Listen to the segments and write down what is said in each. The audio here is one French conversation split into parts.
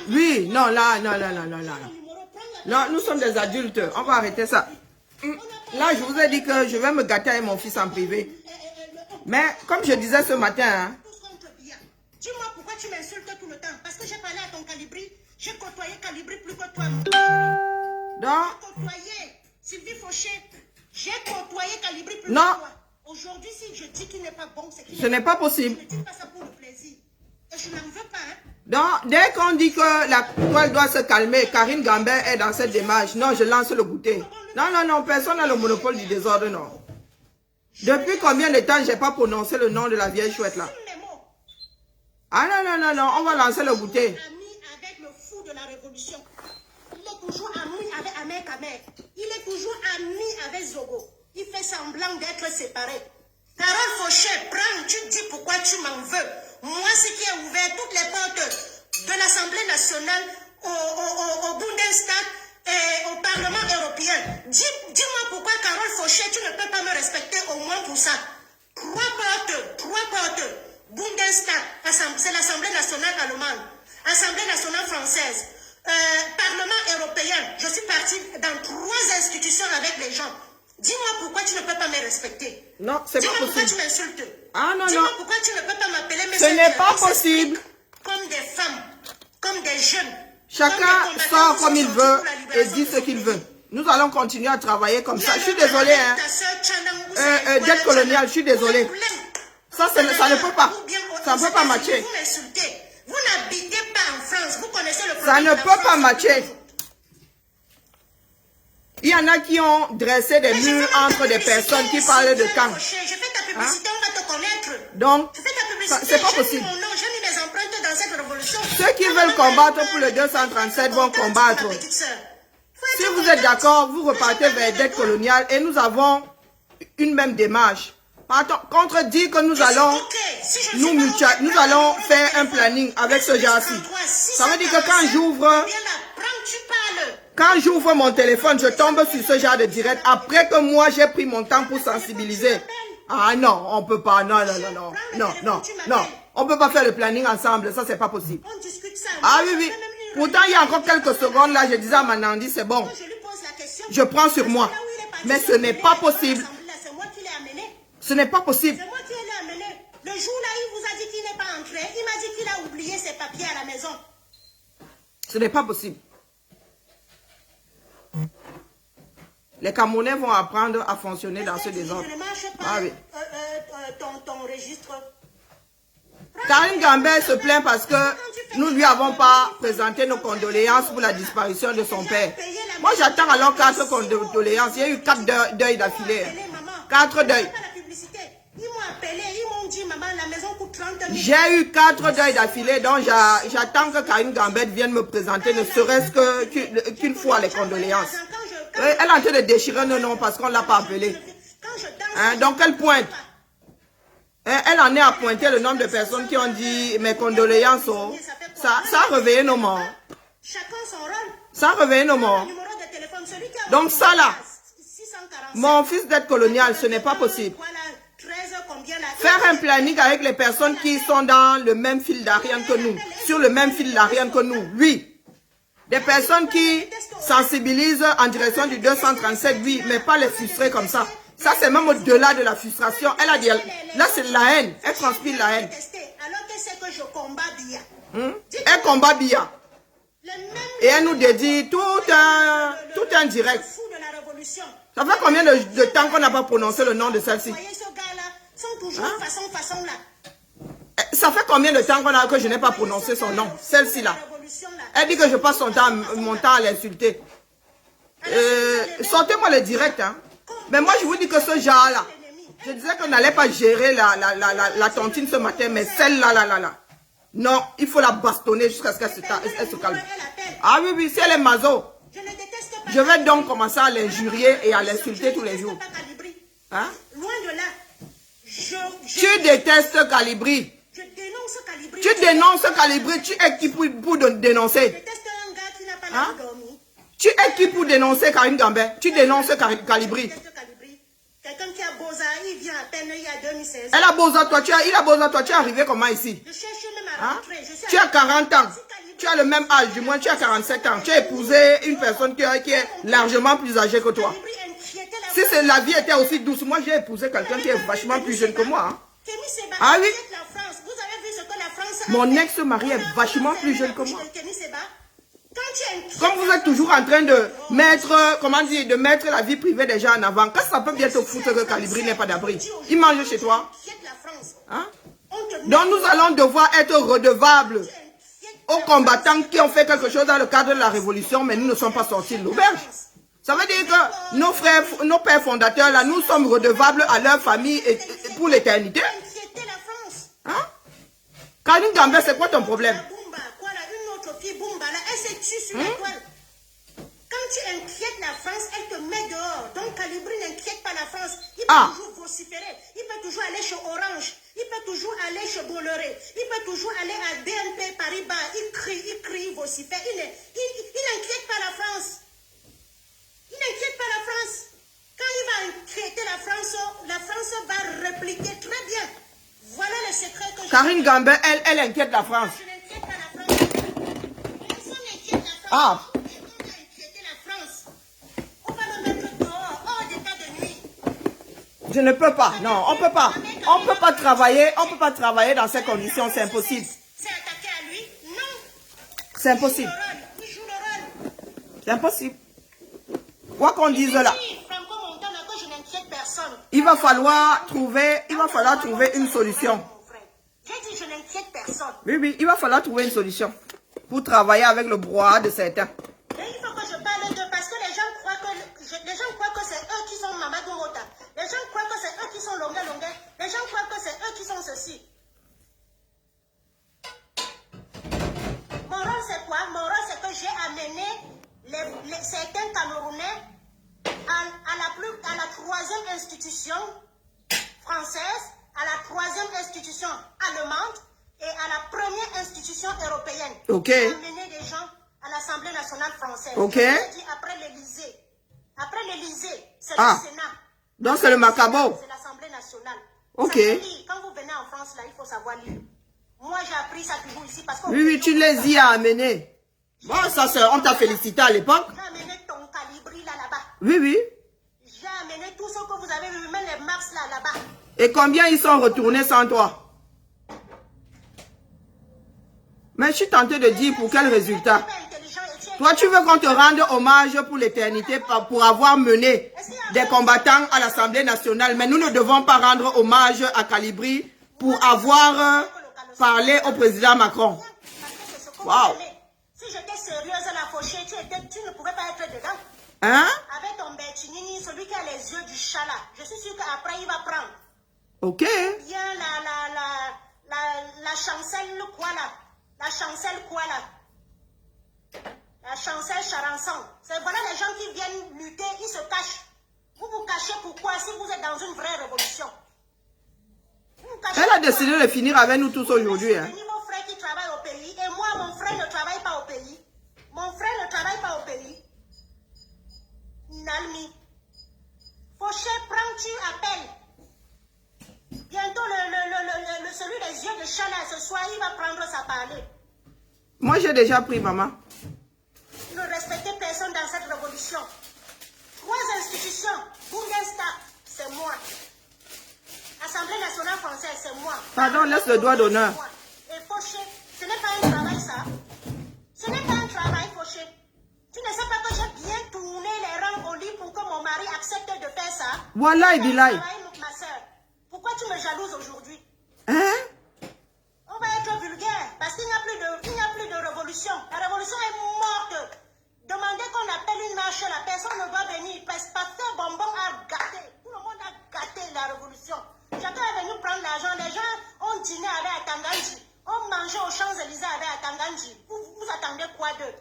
Oui, non, là, non, non, non, non, non. Non, nous sommes des adultes. On va arrêter ça. Là, je vous ai dit que je vais me gâter avec mon fils en privé. Mais, comme je disais ce matin, hein, dis-moi pourquoi tu m'insultes tout le temps. Parce que j'ai parlé à ton Calibri. J'ai côtoyé Calibri plus que toi. donc, J'ai côtoyé Sylvie Fauché. J'ai côtoyé Calibri plus non. que toi. Aujourd'hui, si je dis qu'il n'est pas bon, c'est qu'il Ce n'est pas possible. Je ne dis pas ça pour le plaisir. Et je n'en veux pas. Hein. Donc, dès qu'on dit que la toile doit se calmer, Karine Gambert est dans cette démarche. Non, je lance le goûter. Non, non, non, personne n'a le monopole du désordre, non. Depuis combien de temps j'ai pas prononcé le nom de la vieille chouette là? Ah non, non, non, non, on va lancer le goûter. Ami avec le fou de la révolution. Il est toujours ami avec Ahmed Kamer. Il est toujours ami avec Zogo. Il fait semblant d'être séparé. Carole Fauché, prends, tu dis pourquoi tu m'en veux. Moi, ce qui a ouvert toutes les portes de l'Assemblée nationale au Bundestag et au Parlement européen. Dis-moi pourquoi, Carole Fauché, tu ne peux pas me respecter au moins pour ça. Trois portes. Bundestag, c'est l'Assemblée nationale allemande, Assemblée nationale française, Parlement européen. Je suis partie dans 3 institutions avec les gens. Dis-moi pourquoi tu ne peux pas me respecter. Non, c'est pas Dis-moi pourquoi tu possible. m'insultes. Ah non, Dis-moi non. pourquoi tu ne peux pas m'appeler mes Ce n'est pas possible. Comme des femmes, comme des jeunes. Chacun comme des sort combattants comme il qui sont veut pour la et libération dit de ce son qu'il pays. veut. Nous allons continuer à travailler comme ça. Je suis désolée, hein. Dette coloniale, je suis désolée. Ça ne peut pas. Ça ne peut pas matcher. Vous m'insultez. Vous n'habitez pas en France. Vous connaissez le Ça problème. ne peut pas matcher. Il y en a qui ont dressé des murs entre des personnes qui parlent de camp. Je fais ta publicité, on va te connaître. Donc, Je fais ta publicité. c'est pas J'ai mis possible. mon nom, j'ai mis mes empreintes dans cette révolution. Ceux qui veulent combattre pour le 237 vont combattre. Si vous êtes d'accord, vous repartez vers dette coloniale et nous avons une même démarche. Contre dire que nous allons faire un planning avec ce genre-ci. Ça veut dire que quand j'ouvre mon téléphone, je tombe sur ce genre de direct après que moi j'ai pris mon temps pour sensibiliser. Ah non, on peut pas, non, non, non, non, non, non, non. On peut pas faire le planning ensemble, ça c'est pas possible. Ah oui, oui. Pourtant, il y a encore quelques secondes là, je disais à Manandi, c'est bon. Je prends sur moi. Mais ce n'est pas possible. Ce n'est pas possible. C'est moi qui l'ai amené. Le jour-là, il vous a dit qu'il n'est pas entré. Il m'a dit qu'il a oublié ses papiers à la maison. Ce n'est pas possible. Les Camerounais vont apprendre à fonctionner dans ce désordre. Ah oui. Ton registre. Karine Gambert se plaint parce que nous ne lui avons pas présenté nos condoléances pour la disparition de son père. Moi, j'attends alors 4 condoléances. Il y a eu 4 deuils d'affilée. 4 deuils. J'ai eu 4 deuils d'affilée, donc j'attends que Karine Gambert vienne me présenter, ne serait-ce qu'une fois les condoléances. Elle est en train de déchirer nos noms parce qu'on ne l'a pas appelée. Hein, donc elle pointe. Elle en est à pointer le nombre de personnes qui ont dit mes condoléances. Oh. Ça a réveillé nos morts. Ça a réveillé nos morts. Donc ça là, mon fils d'être colonial, ce n'est pas possible. Faire un planning avec les personnes qui sont dans le même fil d'Ariane que nous, sur le même fil d'Ariane que nous, oui. Des personnes qui sensibilisent en direction du 237, oui, mais pas les frustrer comme ça. Ça, c'est même au-delà de la frustration. Elle a dit, là, c'est la haine. Elle transpire la haine. Elle combat Bia. Et elle nous dédie tout un direct. Ça fait combien de temps qu'on n'a pas prononcé le nom de celle-ci? Ça fait combien de temps que je n'ai pas prononcé son nom? Celle-ci là. Elle dit que je passe mon temps à l'insulter. Sortez-moi le direct. Hein. Mais moi, je vous dis que ce genre-là, je disais qu'on n'allait pas gérer la tontine ce matin, mais celle-là, là. Non, il faut la bastonner jusqu'à ce qu'elle se calme. Ah oui, oui, si elle est mazo, je vais donc commencer à l'injurier et à l'insulter tous les jours. Hein? Loin de là. Tu détestes Calibri. Je dénonce Calibri. Tu dénonces Calibri. Tu es qui pour dénoncer? Je déteste un gars qui n'a pas la vie dormie. Tu es qui pour dénoncer Karine Gambert? Tu dénonces Calibri. Quelqu'un qui a Boza, il vient à peine il y a 2016. Elle a Boza, toi, il a Boza, toi, tu es arrivé comment ici? Je cherche même à rentrer. Tu as 40 ans. Tu as le même âge, du moins tu as 47 ans. Tu as épousé une personne qui est largement plus âgée que toi. Si la vie était aussi douce, moi j'ai épousé quelqu'un qui est vachement plus jeune que moi. Hein. Ah oui? Mon ex-mari est vachement plus jeune que moi. Comme vous êtes toujours en train de mettre, comment dire, de mettre la vie privée des gens en avant, quand ça peut bien te foutre que Calibri n'est pas d'abri. Il mange chez toi. Hein? Donc nous allons devoir être redevables aux combattants qui ont fait quelque chose dans le cadre de la révolution, mais nous ne sommes pas sortis de l'auberge. Ça veut dire que nos frères, nos pères fondateurs, là, nous sommes redevables à leur famille et pour l'éternité. Hein? Karine Gambé, c'est quoi ton problème? Quand tu inquiètes la France, elle te met dehors. Donc Calibri n'inquiète pas la France. Il peut toujours vociférer. Il peut toujours aller chez Orange. Il peut toujours aller chez Bolloré. Il peut toujours aller à BNP Paribas. Il crie, il vocifère. Il n'inquiète pas la France. Il n'inquiète pas la France. Quand il va inquiéter la France va répliquer très bien. Voilà le secret que je... Karine Gambé, elle inquiète la France. Je n'inquiète pas la France. Personne n'inquiète la France. Ah. Je ne peux pas, non, on peut pas. On peut pas travailler dans ces conditions, c'est impossible. C'est attaqué à lui? Non. C'est impossible. Il joue le rôle. C'est impossible. Quoi qu'on dise là. Il va falloir trouver une solution. J'ai dit je n'inquiète personne. Oui, il va falloir trouver une solution pour travailler avec le brouhaha de certains. Et il faut que je parle d'eux parce que les gens croient que c'est eux qui sont Mamadou Mota. Les gens croient que c'est eux qui sont Longa. Les gens croient que c'est eux qui sont ceci. Mon rôle c'est quoi? Mon rôle c'est que j'ai amené certains Camerounais à la troisième institution française, à la troisième institution allemande et à la première institution européenne. Ok. J'ai amené des gens à l'Assemblée nationale française. Ok. J'ai dit après l'Élysée. Après l'Élysée, c'est le Sénat. Donc c'est le Macabo. C'est l'Assemblée nationale. Ok. Ça veut dire, quand vous venez en France, là, il faut savoir lire. Moi, j'ai appris ça toujours ici parce que... Oui, tu les y as amenés. Bon, ça, on t'a félicité à l'époque. J'ai amené ton Calibri là-bas. Oui. J'ai amené tout ce que vous avez vu, même les Mars là-bas. Et combien ils sont retournés sans toi? Mais je suis tenté de dire pour quel résultat? Toi, tu veux qu'on te rende hommage pour l'éternité pour avoir mené des combattants à l'Assemblée nationale. Mais nous ne devons pas rendre hommage à Calibri pour avoir parlé au président Macron. Waouh! Si j'étais sérieuse à la fauchée, tu ne pourrais pas être dedans. Hein? Avec ton Bertinini, celui qui a les yeux du chat là. Je suis sûre qu'après il va prendre. Ok. Il y a la chancelle quoi là? La chancelle quoi là? La chancelle Charançon. C'est voilà les gens qui viennent lutter, ils se cachent. Vous vous cachez pourquoi si vous êtes dans une vraie révolution? Elle a décidé de finir avec nous tous aujourd'hui. Hein. Mon frère qui travaille au pays et moi, mon frère ne travaille pas au pays. Mon frère ne travaille pas au pays. Nalmi. Fauché, prends-tu appel? Bientôt, celui des yeux de chat là, ce soir, il va prendre sa parler. Moi, j'ai déjà pris, maman. Ne respectez personne dans cette révolution. 3 institutions. Bundestag, c'est moi. Assemblée nationale française, c'est moi. Pardon, laisse le doigt d'honneur. Et Fauché, ce n'est pas un travail, ça. Ce n'est pas un travail, Fauché. Tu ne sais pas que j'ai bien tourné les rangs au lit pour que mon mari accepte de faire ça? Voilà, il dit là. Ma soeur, pourquoi tu me jalouses aujourd'hui? Hein? On va être vulgaire parce qu'il n'y a plus de révolution. La révolution est morte. Demandez qu'on appelle une marche, la personne ne doit venir. Parce que Pasteur Bonbon a gâté. Tout le monde a gâté la révolution. Chacun est venu prendre l'argent. Les gens ont dîné avec Atanganji. On mangeait aux Champs-Élysées avec Atanganji. Vous attendez quoi d'eux?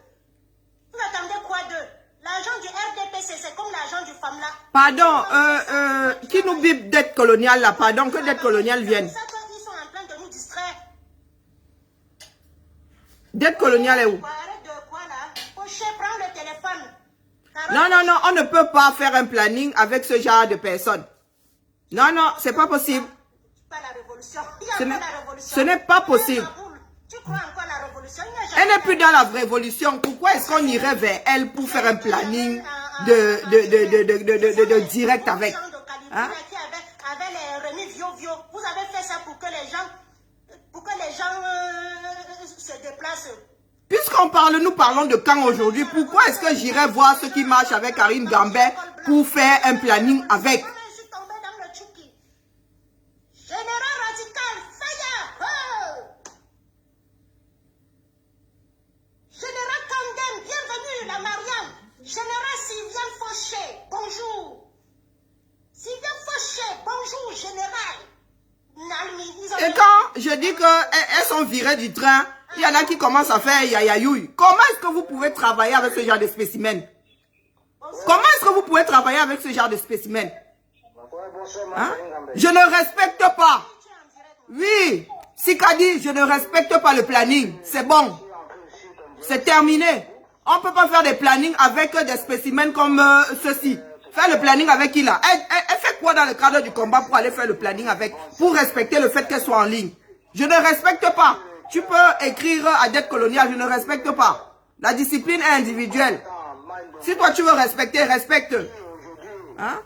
Vous attendez quoi d'eux? L'argent du RDPC, c'est comme l'argent du FAMLA. Pardon, qui nous bip dette coloniale là? Pardon, que dette coloniale vienne. C'est ça qu'ils sont en train de nous distraire. Dette coloniale est où? Arrête de quoi là? Fauché, prends le téléphone. Non, on ne peut pas faire un planning avec ce genre de personnes. Non, c'est pas possible. Pas la révolution. Ce n'est pas possible. Tu crois encore à la révolution? Elle n'est plus dans la révolution. Pourquoi est-ce qu'on irait vers elle pour faire un planning de direct avec? Hein? Avec les remis vieux. Vous avez fait ça pour que les gens se déplacent. Puisqu'on parle, nous parlons de camp aujourd'hui, pourquoi est-ce que j'irais voir ce qui marche avec Karine Gambet pour faire un planning avec? Je suis tombée dans le Tchouki. Général radical, fire! Général Kandem, bienvenue, la Marianne. Général Sylvain Fauché, bonjour. Sylvain Fauché, bonjour, général. Et quand je dis qu'elles sont virées du train, il y en a qui commencent à faire yayayoui. Comment est-ce que vous pouvez travailler avec ce genre de spécimen? Comment est-ce que vous pouvez travailler avec ce genre de spécimen? Hein? Je ne respecte pas. Oui, Sikadi, je ne respecte pas le planning. C'est bon. C'est terminé. On ne peut pas faire des plannings avec des spécimens comme ceci. Faire le planning avec qui là? Elle fait quoi dans le cadre du combat pour aller faire le planning avec? Pour respecter le fait qu'elle soit en ligne. Je ne respecte pas. Tu peux écrire à dette coloniale, je ne respecte pas. La discipline est individuelle. Si toi tu veux respecter, respecte. Hein?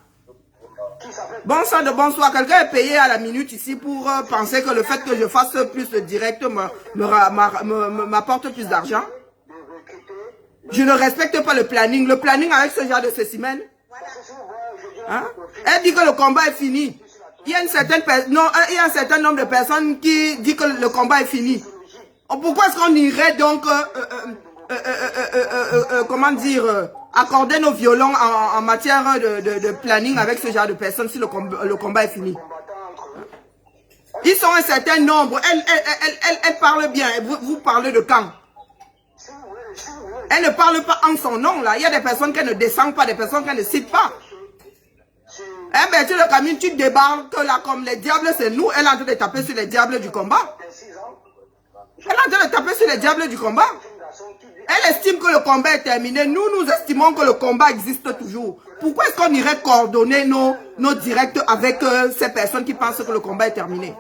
Bon sang de bonsoir. Quelqu'un est payé à la minute ici pour penser que le fait que je fasse plus de direct m'apporte plus d'argent. Je ne respecte pas le planning. Le planning avec ce genre de spécimen. Hein? Elle dit que le combat est fini. Il y a un certain nombre de personnes qui disent que le combat est fini. Pourquoi est-ce qu'on irait donc, comment dire, accorder nos violons en matière de planning avec ce genre de personnes si le combat est fini? Ils sont un certain nombre. Elle parle bien. Vous parlez de camp. Elle ne parle pas en son nom là. Il y a des personnes qui ne descendent pas, des personnes qui ne citent pas. Eh bien, tu le camion, tu débarques là comme les diables, c'est nous. Elle est en train de taper sur les diables du combat. Elle est en train de taper sur les diables du combat. Elle estime que le combat est terminé. Nous, nous estimons que le combat existe toujours. Pourquoi est-ce qu'on irait coordonner nos directs avec ces personnes qui pensent que le combat est terminé?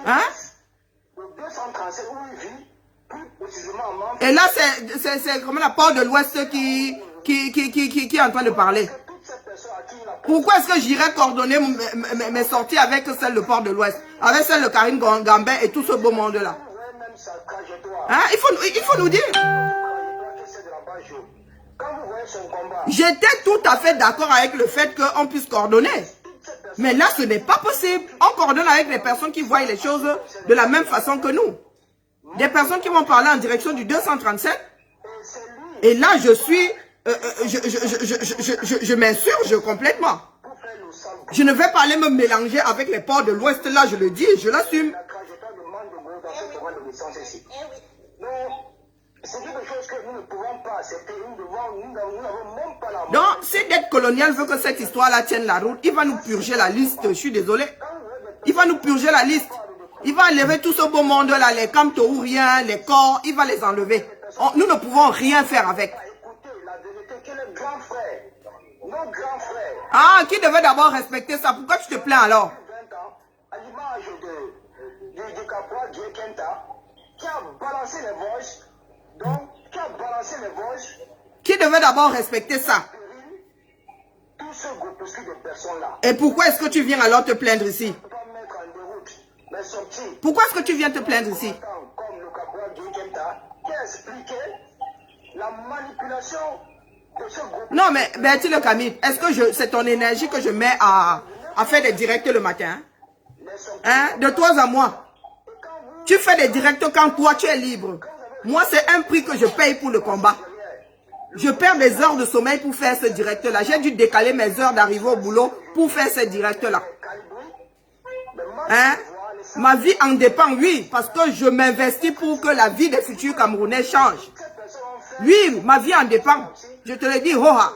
Hein? Et là, c'est comme la porte de l'Ouest qui est en train de parler. Pourquoi est-ce que j'irais coordonner mes sorties avec celle de Port de l'Ouest, avec celle de Karine Gambet et tout ce beau monde-là? Hein? Il faut nous dire. J'étais tout à fait d'accord avec le fait qu'on puisse coordonner. Mais là, ce n'est pas possible. On coordonne avec les personnes qui voient les choses de la même façon que nous. Des personnes qui vont parler en direction du 237. Et là, je suis... je m'insurge complètement. Je ne vais pas aller me mélanger avec les ports de l'Ouest. Là, je le dis, je l'assume. Donc, si dette coloniale veut que cette histoire-là tienne la route, il va nous purger la liste. Je suis désolé. Il va nous purger la liste. Il va enlever tout ce beau monde-là, les camtouriens, les corps, il va les enlever. Nous ne pouvons rien faire avec. Ah, qui devait d'abord respecter ça? Pourquoi tu te plains alors? Qui devait d'abord respecter ça? Et pourquoi est-ce que tu viens alors te plaindre ici? Pourquoi est-ce que tu viens te plaindre ici? Non, mais Bertie Le Camille, est-ce que c'est ton énergie que je mets à faire des directs le matin? Hein? De toi à moi. Tu fais des directs quand toi tu es libre. Moi, c'est un prix que je paye pour le combat. Je perds des heures de sommeil pour faire ce direct-là. J'ai dû décaler mes heures d'arrivée au boulot pour faire ce direct-là. Hein? Ma vie en dépend, oui, parce que je m'investis pour que la vie des futurs Camerounais change. Oui, ma vie en dépend. Je te le dis, hoha.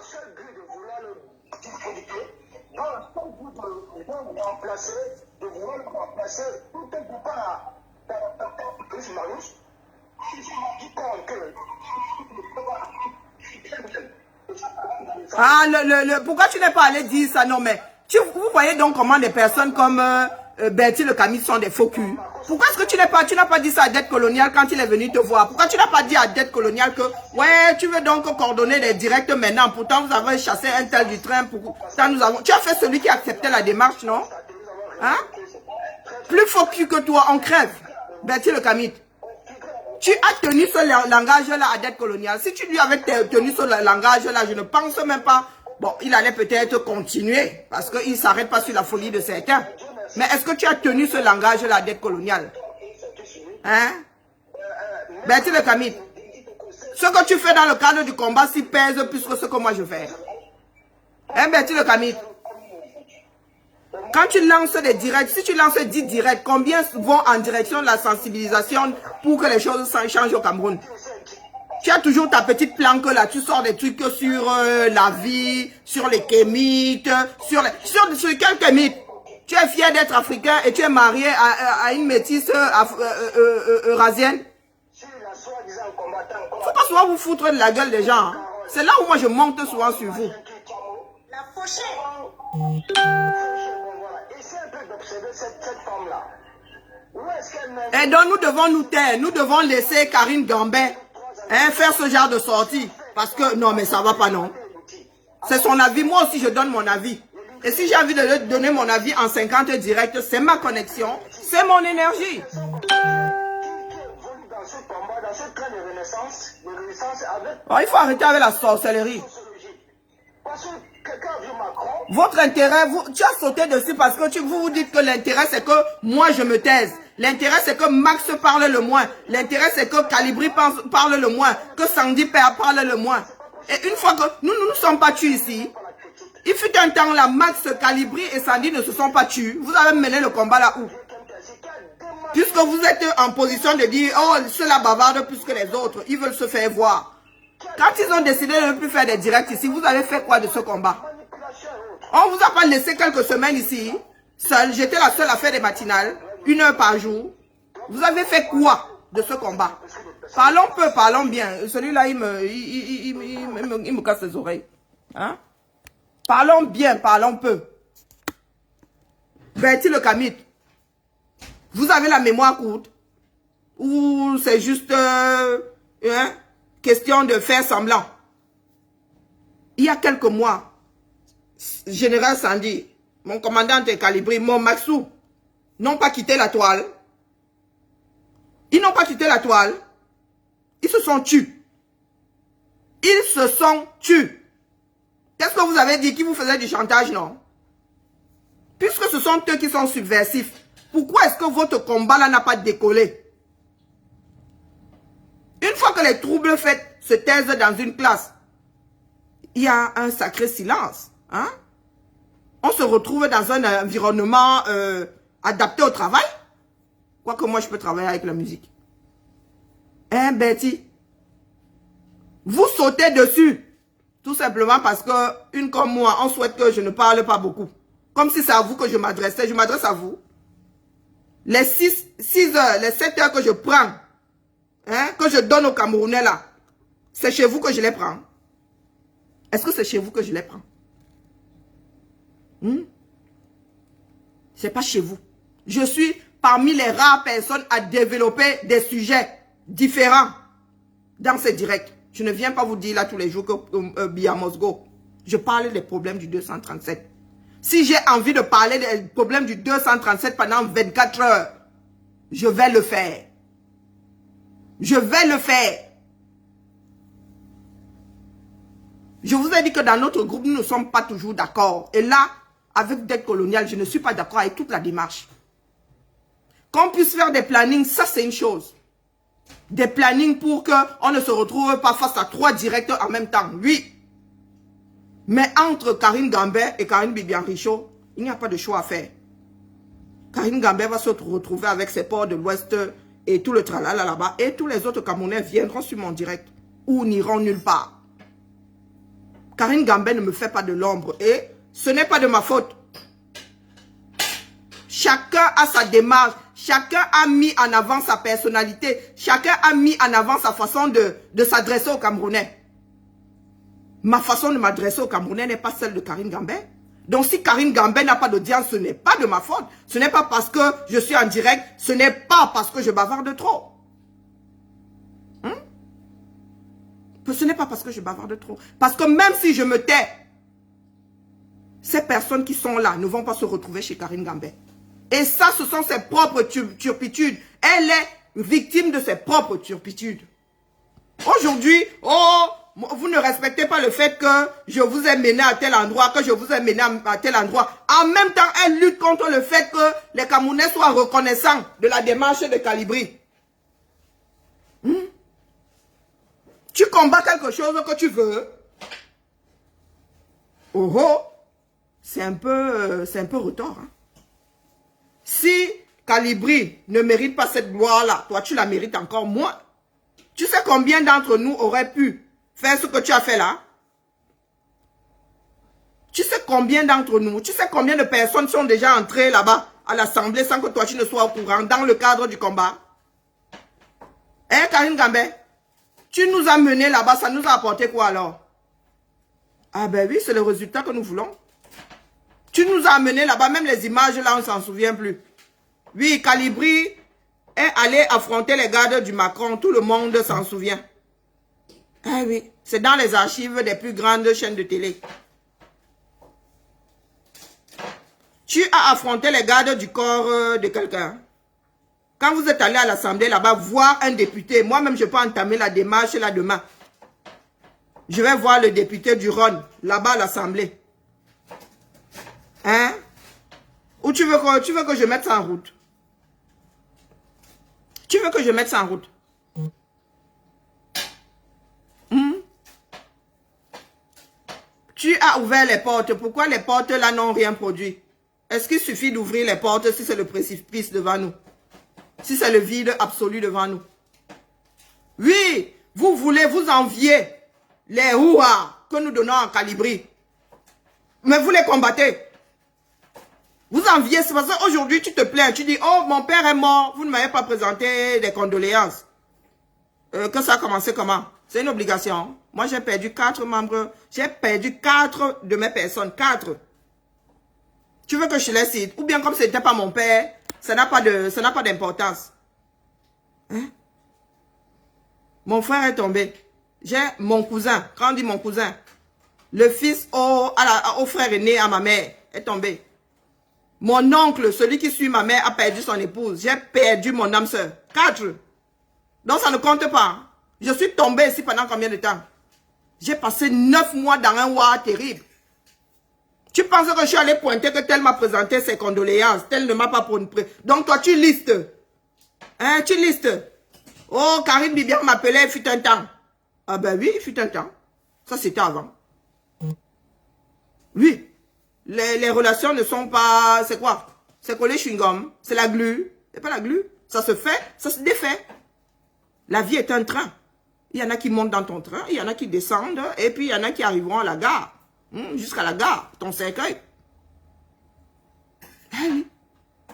Ah, pourquoi tu n'es pas allé dire ça? Non, mais vous voyez donc comment des personnes comme Bertie Le Camille sont des faux culs. Pourquoi est-ce que tu n'as pas dit ça à Dette Coloniale quand il est venu te voir? Pourquoi tu n'as pas dit à Dette Coloniale que, ouais, tu veux donc coordonner les directs maintenant, pourtant vous avez chassé un tel du train, tu as fait celui qui acceptait la démarche, non? Hein? Plus faux cul que toi, on crève. Bertie Le Camille. Tu as tenu ce langage-là à Dette Coloniale. Si tu lui avais tenu ce langage-là, je ne pense même pas. Bon, il allait peut-être continuer parce qu'il ne s'arrête pas sur la folie de certains. Mais est-ce que tu as tenu ce langage-là à Dette Coloniale? Hein? Bertie Le Camille. Ce que tu fais dans le cadre du combat, s'y pèse plus que ce que moi je fais. Hein, Bertie Le Camille? Quand tu lances des directs, si tu lances 10 directs, combien vont en direction de la sensibilisation pour que les choses changent au Cameroun? Tu as toujours ta petite planque là, tu sors des trucs sur la vie, sur les kémites, sur quelques mythes. Tu es fier d'être africain et tu es marié à une métisse eurasienne. Faut pas souvent vous foutre de la gueule des gens. Hein. C'est là où moi je monte souvent sur vous. La fauchée. Et donc nous devons nous taire, nous devons laisser Karine Gambet faire ce genre de sortie. Parce que non mais ça va pas non. C'est son avis, moi aussi je donne mon avis. Et si j'ai envie de donner mon avis en 50 directs, c'est ma connexion, c'est mon énergie. Oh, il faut arrêter avec la sorcellerie. Votre intérêt, tu as sauté dessus parce que vous vous dites que l'intérêt c'est que moi je me taise. L'intérêt c'est que Max parle le moins. L'intérêt c'est que Calibri parle le moins. Que Sandy parle le moins. Et une fois que nous ne sommes pas tués ici, il fut un temps là, Max, Calibri et Sandy ne se sont pas tués. Vous avez mené le combat là où? Puisque vous êtes en position de dire, oh, ceux-là bavardent plus que les autres. Ils veulent se faire voir. Quand ils ont décidé de ne plus faire des directs ici, vous avez fait quoi de ce combat? On ne vous a pas laissé quelques semaines ici. Seul, j'étais la seule à faire des matinales. 1 heure par jour. Vous avez fait quoi de ce combat? Parlons peu, parlons bien. Celui-là, il me casse les oreilles. Hein? Parlons bien, parlons peu. Bertie Le Camille. Vous avez la mémoire courte? Ou c'est juste question de faire semblant? Il y a quelques mois, Général Sandy, mon commandant de Calibri, mon Maxou, n'ont pas quitté la toile. Ils n'ont pas quitté la toile. Ils se sont tués. Ils se sont tués. Qu'est-ce que vous avez dit? Qui vous faisait du chantage, non? Puisque ce sont eux qui sont subversifs, pourquoi est-ce que votre combat là n'a pas décollé? Une fois que les troubles faits se taisent dans une classe, il y a un sacré silence. Hein? On se retrouve dans un environnement adapté au travail. Quoique moi je peux travailler avec la musique. Hein, Bertie? Vous sautez dessus. Tout simplement parce que, une comme moi, on souhaite que je ne parle pas beaucoup. Comme si c'est à vous que je m'adressais. Je m'adresse à vous. Les 6 heures, les 7 heures que je prends, hein, que je donne aux Camerounais là, c'est chez vous que je les prends. Est-ce que c'est chez vous que je les prends? C'est pas chez vous. Je suis parmi les rares personnes à développer des sujets différents dans ces directs. Je ne viens pas vous dire là tous les jours que Bia Mosgo. Je parle des problèmes du 237. Si j'ai envie de parler des problèmes du 237 pendant 24 heures, je vais le faire. Je vais le faire. Je vous ai dit que dans notre groupe, nous ne sommes pas toujours d'accord. Et là, avec Dette Coloniale, je ne suis pas d'accord avec toute la démarche. Qu'on puisse faire des plannings, ça c'est une chose. Des plannings pour qu'on ne se retrouve pas face à 3 directs en même temps. Oui. Mais entre Karine Gambet et Karine Bibian Richaud, il n'y a pas de choix à faire. Karine Gambet va se retrouver avec ses ports de l'Ouest et tout le tralala là-bas. Et tous les autres Camerounais viendront sur mon direct. Ou n'iront nulle part. Karine Gambet ne me fait pas de l'ombre. Et ce n'est pas de ma faute. Chacun a sa démarche. Chacun a mis en avant sa personnalité. Chacun a mis en avant sa façon de s'adresser aux Camerounais. Ma façon de m'adresser aux Camerounais n'est pas celle de Karine Gambet. Donc si Karine Gambé n'a pas d'audience, ce n'est pas de ma faute. Ce n'est pas parce que je suis en direct. Ce n'est pas parce que je bavarde trop. Ce n'est pas parce que je bavarde trop. Parce que même si je me tais, ces personnes qui sont là ne vont pas se retrouver chez Karine Gambé. Et ça, ce sont ses propres turpitudes. Elle est victime de ses propres turpitudes. Aujourd'hui, oh, vous ne respectez pas le fait que je vous ai mené à tel endroit, que je vous ai mené à tel endroit. En même temps, elle lutte contre le fait que les Camerounais soient reconnaissants de la démarche de Calibri. Tu combats quelque chose que tu veux. Oh oh, c'est un peu retort. Hein? Si Calibri ne mérite pas cette gloire-là, toi tu la mérites encore moins. Tu sais combien d'entre nous auraient pu faire ce que tu as fait là? Tu sais combien d'entre nous, tu sais combien de personnes sont déjà entrées là-bas à l'Assemblée sans que toi tu ne sois au courant dans le cadre du combat? Hein, Karine Gambé? Tu nous as menés là-bas, ça nous a apporté quoi alors? Ah ben oui, c'est le résultat que nous voulons. Tu nous as amenés là-bas, même les images là, on ne s'en souvient plus. Oui, Calibri est allé affronter les gardes du Macron, tout le monde s'en souvient. Ah oui, c'est dans les archives des plus grandes chaînes de télé. Tu as affronté les gardes du corps de quelqu'un. Quand vous êtes allé à l'Assemblée là-bas, voir un député, moi-même je peux entamer la démarche là demain. Je vais voir le député du Rhône, là-bas à l'Assemblée. Hein? Ou tu veux que je mette ça en route? Tu veux que je mette ça en route? Tu as ouvert les portes. Pourquoi les portes là n'ont rien produit? Est-ce qu'il suffit d'ouvrir les portes si c'est le précipice devant nous? Si c'est le vide absolu devant nous? Oui, vous voulez vous envier les houas que nous donnons en Calibri. Mais vous les combattez. Vous enviez, c'est parce qu'aujourd'hui tu te plains, tu dis, oh mon père est mort, vous ne m'avez pas présenté des condoléances. Que ça a commencé comment? C'est une obligation. Moi j'ai perdu 4 membres, j'ai perdu 4 de mes personnes, 4. Tu veux que je les cite? Ou bien comme ce n'était pas mon père, ça n'a pas d'importance. Hein? Mon frère est tombé. J'ai mon cousin, quand on dit mon cousin, le fils au frère aîné à ma mère est tombé. Mon oncle, celui qui suit ma mère, a perdu son épouse. J'ai perdu mon âme sœur. 4. Donc ça ne compte pas. Je suis tombé ici pendant combien de temps? J'ai passé 9 mois dans un war terrible. Tu penses que je suis allé pointer que tel m'a présenté ses condoléances, tel ne m'a pas présenté. Donc toi tu listes. Hein, tu listes. Oh, Karine Bibian m'appelait, il fut un temps. Ah ben oui, il fut un temps. Ça c'était avant. Oui. Les relations ne sont pas... C'est quoi? C'est coller chewing-gum. C'est la glu. C'est pas la glu. Ça se fait, ça se défait. La vie est un train. Il y en a qui montent dans ton train, il y en a qui descendent, et puis il y en a qui arriveront à la gare. Jusqu'à la gare, ton cercueil. Ah oui.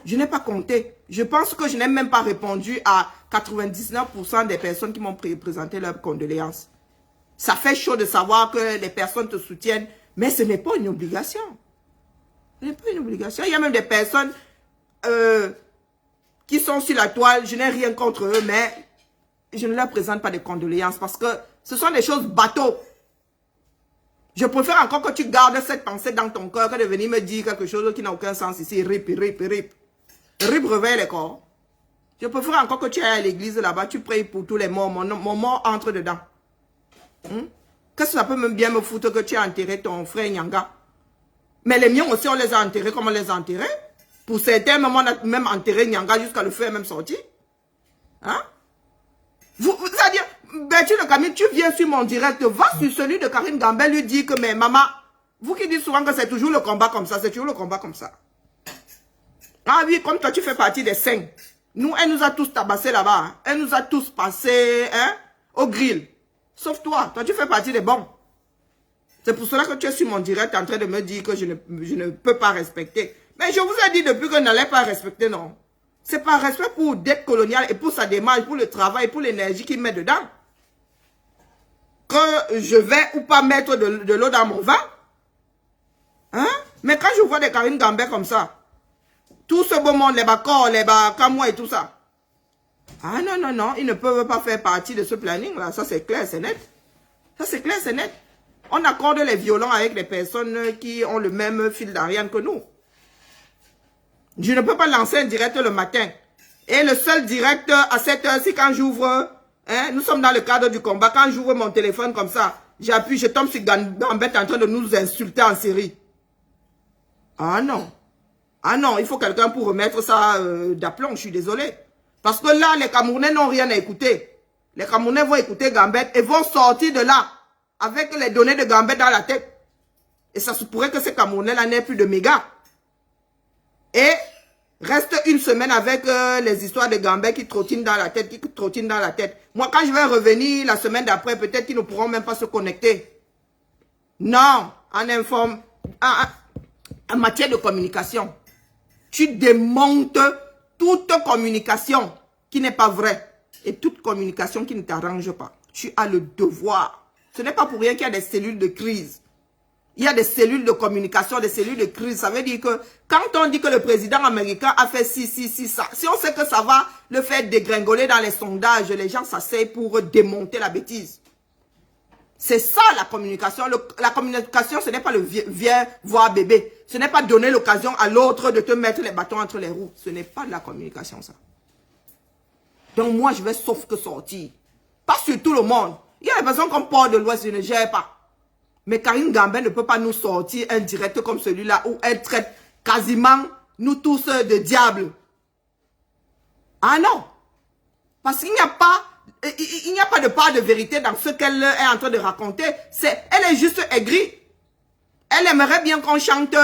Je n'ai pas compté. Je pense que je n'ai même pas répondu à 99% des personnes qui m'ont présenté leurs condoléances. Ça fait chaud de savoir que les personnes te soutiennent, mais ce n'est pas une obligation. Ce n'est pas une obligation. Il y a même des personnes qui sont sur la toile, je n'ai rien contre eux, mais je ne leur présente pas de condoléances parce que ce sont des choses bateaux. Je préfère encore que tu gardes cette pensée dans ton cœur que de venir me dire quelque chose qui n'a aucun sens ici. Rip, rip, rip. Rip, réveille les corps. Je préfère encore que tu ailles à l'église là-bas, tu pries pour tous les morts. Mon mort entre dedans. Qu'est-ce que ça peut même bien me foutre que tu as enterré ton frère Nyanga? Mais les miens aussi, on les a enterrés comme on les a enterrés. Pour certains, on a même enterré Nyanga jusqu'à le feu est même sorti. Hein? C'est-à-dire, Bertie Le Camille, tu viens sur mon direct, va sur celui de Karine Gambé, lui dire que, mais maman, vous qui dites souvent que c'est toujours le combat comme ça, c'est toujours le combat comme ça. Ah oui, comme toi, tu fais partie des 5. Nous, elle nous a tous tabassés là-bas. Hein. Elle nous a tous passés hein, au grill. Sauf toi, tu fais partie des bons. C'est pour cela que tu es sur mon direct en train de me dire que je ne peux pas respecter. Mais je vous ai dit depuis que je n'allais pas respecter, non. C'est par respect pour dette coloniale et pour sa démarche, pour le travail, pour l'énergie qu'il met dedans. Que je vais ou pas mettre de l'eau dans mon vin. Hein? Mais quand je vois des Karine Gambé comme ça, tout ce beau monde, les Bakor, les Bakamois et tout ça. Ah non, non, non, ils ne peuvent pas faire partie de ce planning-là. Ça, c'est clair, c'est net. Ça, c'est clair, c'est net. On accorde les violons avec les personnes qui ont le même fil d'Ariane que nous. Je ne peux pas lancer un direct le matin. Et le seul direct à cette heure-ci, quand j'ouvre, hein, nous sommes dans le cadre du combat, quand j'ouvre mon téléphone comme ça, j'appuie, je tombe sur Gambette en train de nous insulter en série. Ah non. Ah non, il faut quelqu'un pour remettre ça d'aplomb, je suis désolé. Parce que là, les Camerounais n'ont rien à écouter. Les Camerounais vont écouter Gambette et vont sortir de là avec les données de Gambette dans la tête. Et ça se pourrait que ces Camerounais-là n'aient plus de méga. Et reste une semaine avec les histoires de Gambette qui trottinent dans la tête, Moi, quand je vais revenir la semaine d'après, peut-être qu'ils ne pourront même pas se connecter. Non, en matière de communication, tu démontes toute communication qui n'est pas vraie et toute communication qui ne t'arrange pas. Tu as le devoir. Ce n'est pas pour rien qu'il y a des cellules de crise. Il y a des cellules de communication, des cellules de crise. Ça veut dire que quand on dit que le président américain a fait ci, ça, si on sait que ça va le faire dégringoler dans les sondages, les gens s'asseyent pour démonter la bêtise. C'est ça la communication. La communication, ce n'est pas le viens voir bébé. Ce n'est pas donner l'occasion à l'autre de te mettre les bâtons entre les roues. Ce n'est pas de la communication, ça. Donc moi, je vais sauf que sortir. Pas sur tout le monde. Il y a des personnes comme Port de l'Ouest, je ne gère pas. Mais Karine Gambé ne peut pas nous sortir un direct comme celui-là où elle traite quasiment nous tous de diables. Ah non. Parce qu'il n'y a pas... Il n'y a pas de part de vérité dans ce qu'elle est en train de raconter. Elle est juste aigrie. Elle aimerait bien qu'on chante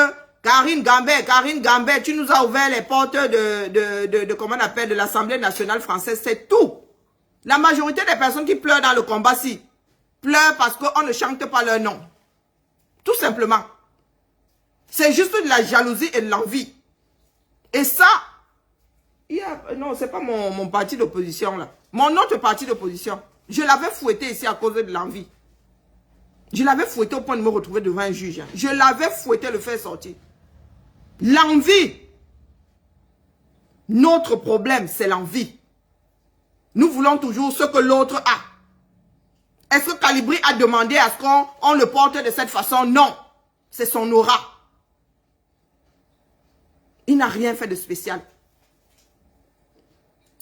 Karine Gambé, tu nous as ouvert les portes comment on appelle, de l'Assemblée nationale française. C'est tout. La majorité des personnes qui pleurent dans le combat-ci pleurent parce qu'on ne chante pas leur nom. Tout simplement. C'est juste de la jalousie et de l'envie. Et ça... non, c'est pas mon parti d'opposition là. Mon autre parti d'opposition. Je l'avais fouetté ici à cause de l'envie. Je l'avais fouetté au point de me retrouver devant un juge. Hein. Je l'avais fouetté, le faire sortir. L'envie. Notre problème, c'est l'envie. Nous voulons toujours ce que l'autre a. Est-ce que Calibri a demandé à ce qu'on le porte de cette façon? Non. C'est son aura. Il n'a rien fait de spécial.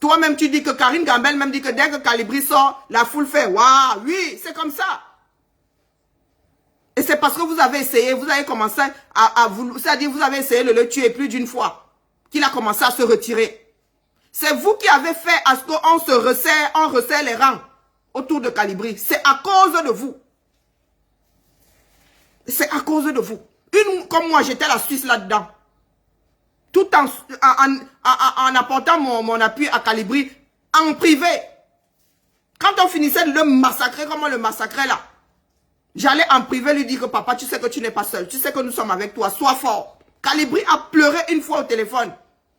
Toi-même, tu dis que Karine Gambel même dit que dès que Calibri sort, la foule fait « Waouh, oui, c'est comme ça ». Et c'est parce que vous avez essayé, vous avez commencé c'est-à-dire vous avez essayé de le tuer plus d'une fois, qu'il a commencé à se retirer. C'est vous qui avez fait à ce qu'on se resserre, on resserre les rangs autour de Calibri. C'est à cause de vous. C'est à cause de vous. Comme moi, j'étais la Suisse là-dedans. Tout en apportant mon appui à Calibri en privé. Quand on finissait de le massacrer, comme on le massacrait là, j'allais en privé lui dire que papa, tu sais que tu n'es pas seul. Tu sais que nous sommes avec toi. Sois fort. Calibri a pleuré une fois au téléphone.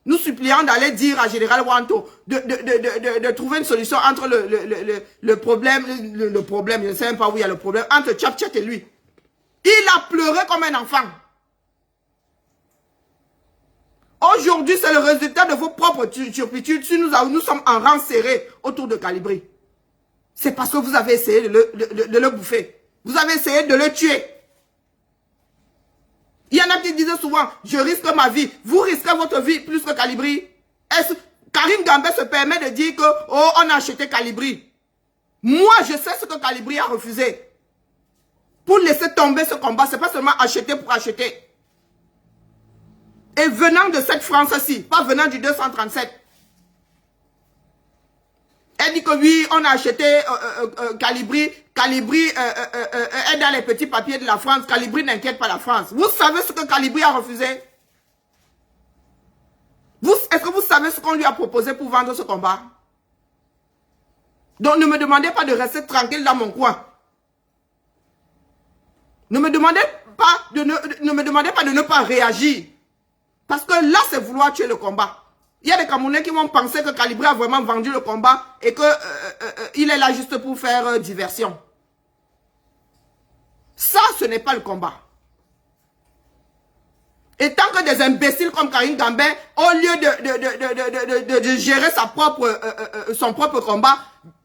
Nous suppliant d'aller dire à Général Wanto de trouver une solution entre le problème, je ne sais même pas où il y a le problème, entre Tchap-Tchat et lui. Il a pleuré comme un enfant. Aujourd'hui, c'est le résultat de vos propres turpitudes. Si nous sommes en rang serré autour de Calibri. C'est parce que vous avez essayé de le bouffer. Vous avez essayé de le tuer. Il y en a qui disaient souvent, je risque ma vie. Vous risquez votre vie plus que Calibri. Karine Gambé se permet de dire que, oh, on a acheté Calibri. Moi, je sais ce que Calibri a refusé. Pour laisser tomber ce combat, c'est pas seulement acheter pour acheter. Et venant de cette France-ci, pas venant du 237. Elle dit que oui, on a acheté Calibri. Calibri est dans les petits papiers de la France. Calibri n'inquiète pas la France. Vous savez ce que Calibri a refusé? Est-ce que vous savez ce qu'on lui a proposé pour vendre ce combat? Donc ne me demandez pas de rester tranquille dans mon coin. Ne me demandez pas de ne pas réagir. Parce que là, c'est vouloir tuer le combat. Il y a des Camerounais qui vont penser que Calibri a vraiment vendu le combat et que il est là juste pour faire diversion. Ça, ce n'est pas le combat. Et tant que des imbéciles comme Karine Gambin, au lieu de gérer son propre combat,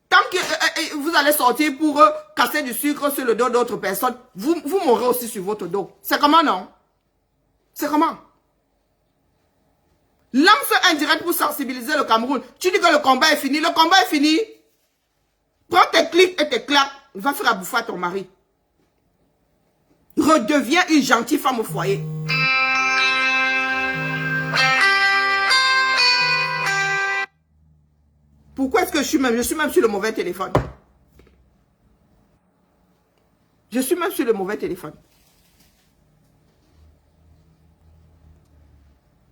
tant que vous allez sortir pour casser du sucre sur le dos d'autres personnes, vous mourrez aussi sur votre dos. C'est comment, non? C'est comment? Lance un direct pour sensibiliser le Cameroun. Tu dis que le combat est fini. Le combat est fini. Prends tes clics et tes claques. Va faire à bouffer à ton mari. Redeviens une gentille femme au foyer. Pourquoi est-ce que je suis même sur le mauvais téléphone? Je suis même sur le mauvais téléphone.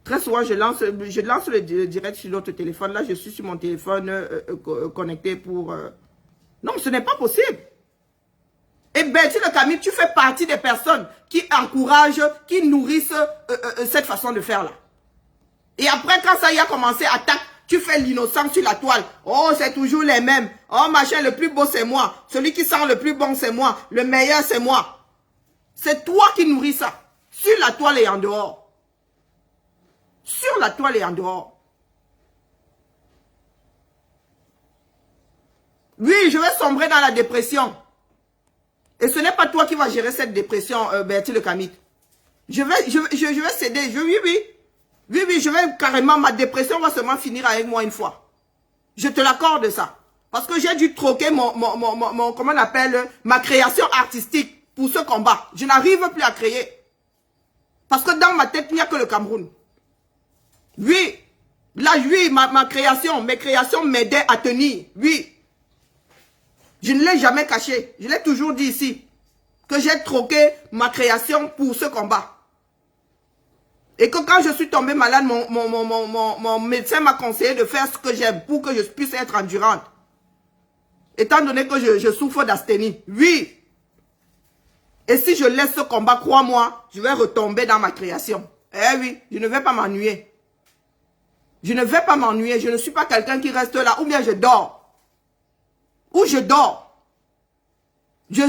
Très souvent, je lance le direct sur l'autre téléphone. Là, je suis sur mon téléphone connecté pour... Non, ce n'est pas possible. Et Betty Le Camille, tu fais partie des personnes qui encouragent, qui nourrissent cette façon de faire là. Et après, quand ça y a commencé, attaque, tu fais l'innocent sur la toile. Oh, c'est toujours les mêmes. Oh, machin, le plus beau, c'est moi. Celui qui sent le plus bon, c'est moi. Le meilleur, c'est moi. C'est toi qui nourris ça. Sur la toile et en dehors. Sur la toile et en dehors. Oui, je vais sombrer dans la dépression. Et ce n'est pas toi qui vas gérer cette dépression, Bertie Le Camille. Je vais céder. Oui, je vais carrément, ma dépression va seulement finir avec moi une fois. Je te l'accorde ça. Parce que j'ai dû troquer comment on appelle, ma création artistique pour ce combat. Je n'arrive plus à créer. Parce que dans ma tête, il n'y a que le Cameroun. Oui, là, oui, mes créations m'aidaient à tenir, oui. Je ne l'ai jamais caché, je l'ai toujours dit ici, que j'ai troqué ma création pour ce combat. Et que quand je suis tombée malade, mon médecin m'a conseillé de faire ce que j'aime pour que je puisse être endurante. Étant donné que je souffre d'asthénie, oui. Et si je laisse ce combat, crois-moi, je vais retomber dans ma création. Eh oui, je ne vais pas m'ennuyer. Je ne vais pas m'ennuyer. Je ne suis pas quelqu'un qui reste là. Ou bien je dors. Ou je dors. Je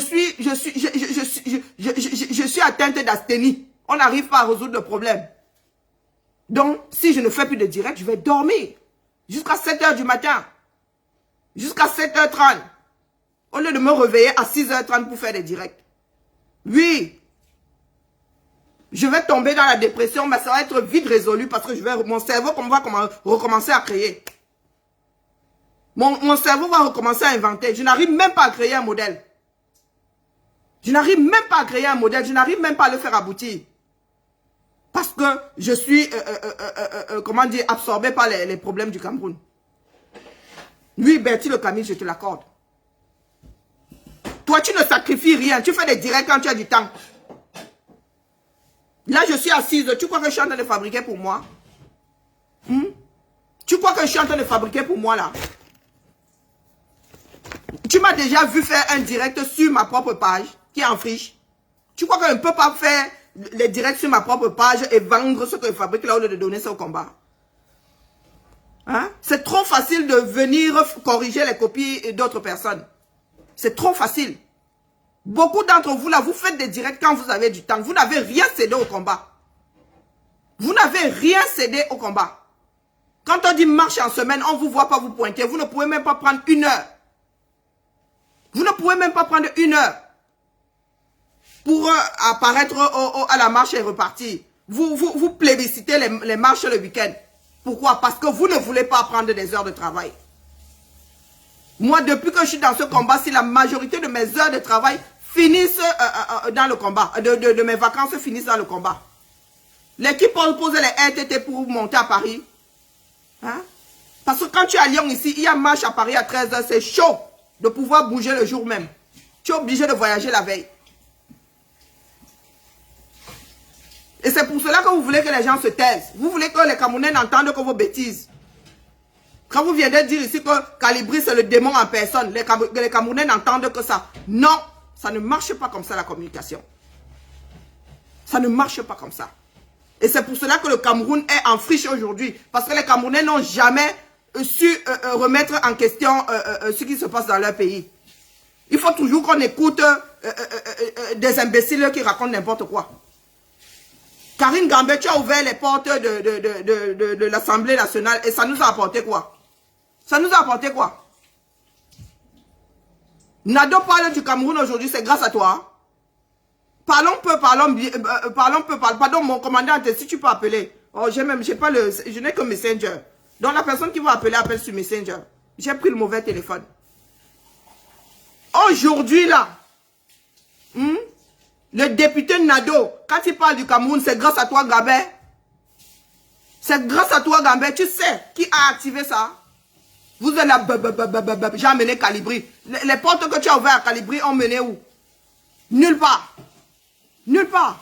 suis atteinte d'asthénie. On n'arrive pas à résoudre le problème. Donc, si je ne fais plus de direct, je vais dormir. Jusqu'à 7 h du matin. Jusqu'à 7 h 30. Au lieu de me réveiller à 6 h 30 pour faire des directs. Oui. Je vais tomber dans la dépression, mais ça va être vite résolu parce que mon cerveau va recommencer à créer. Mon cerveau va recommencer à inventer. Je n'arrive même pas à créer un modèle. Je n'arrive même pas à créer un modèle. Je n'arrive même pas à le faire aboutir. Parce que je suis, comment dire, absorbé par les problèmes du Cameroun. Oui, Bertie Le Camille, je te l'accorde. Toi, tu ne sacrifies rien. Tu fais des directs quand tu as du temps. Là, je suis assise. Tu crois que je suis en train de fabriquer pour moi? Tu crois que je suis en train de fabriquer pour moi, là? Tu m'as déjà vu faire un direct sur ma propre page, qui est en friche. Tu crois que je ne peux pas faire les directs sur ma propre page et vendre ce que je fabrique là au lieu de donner ça au combat? Hein? C'est trop facile de venir corriger les copies d'autres personnes. C'est trop facile. Beaucoup d'entre vous, là, vous faites des directs quand vous avez du temps. Vous n'avez rien cédé au combat. Vous n'avez rien cédé au combat. Quand on dit marche en semaine, on ne vous voit pas vous pointer. Vous ne pouvez même pas prendre 1 heure. Vous ne pouvez même pas prendre 1 heure pour apparaître à la marche et repartir. Vous plébiscitez les marches le week-end. Pourquoi? Parce que vous ne voulez pas prendre des heures de travail. Moi, depuis que je suis dans ce combat, si la majorité de mes heures de travail finissent dans le combat, de mes vacances finissent dans le combat. L'équipe pose les RTT pour monter à Paris. Hein? Parce que quand tu es à Lyon ici, il y a marche à Paris à 13 h, c'est chaud de pouvoir bouger le jour même. Tu es obligé de voyager la veille. Et c'est pour cela que vous voulez que les gens se taisent. Vous voulez que les Camerounais n'entendent que vos bêtises. Quand vous venez de dire ici que Calibri c'est le démon en personne, les Camerounais n'entendent que ça. Non, ça ne marche pas comme ça la communication. Ça ne marche pas comme ça. Et c'est pour cela que le Cameroun est en friche aujourd'hui. Parce que les Camerounais n'ont jamais su remettre en question ce qui se passe dans leur pays. Il faut toujours qu'on écoute des imbéciles qui racontent n'importe quoi. Karine Gambé, tu as ouvert les portes de l'Assemblée nationale et ça nous a apporté quoi? Ça nous a apporté quoi? Nado parle du Cameroun aujourd'hui, c'est grâce à toi. Parlons peu, pardon, mon commandant, si tu peux appeler. Oh, je n'ai que Messenger. Donc la personne qui va appeler, appelle sur Messenger. J'ai pris le mauvais téléphone. Aujourd'hui là, le député Nado, quand il parle du Cameroun, c'est grâce à toi, Gambé. C'est grâce à toi, Gambé. Tu sais qui a activé ça? Vous êtes là, j'ai amené Calibri. Les portes que tu as ouvertes à Calibri ont mené où? Nulle part. Nulle part.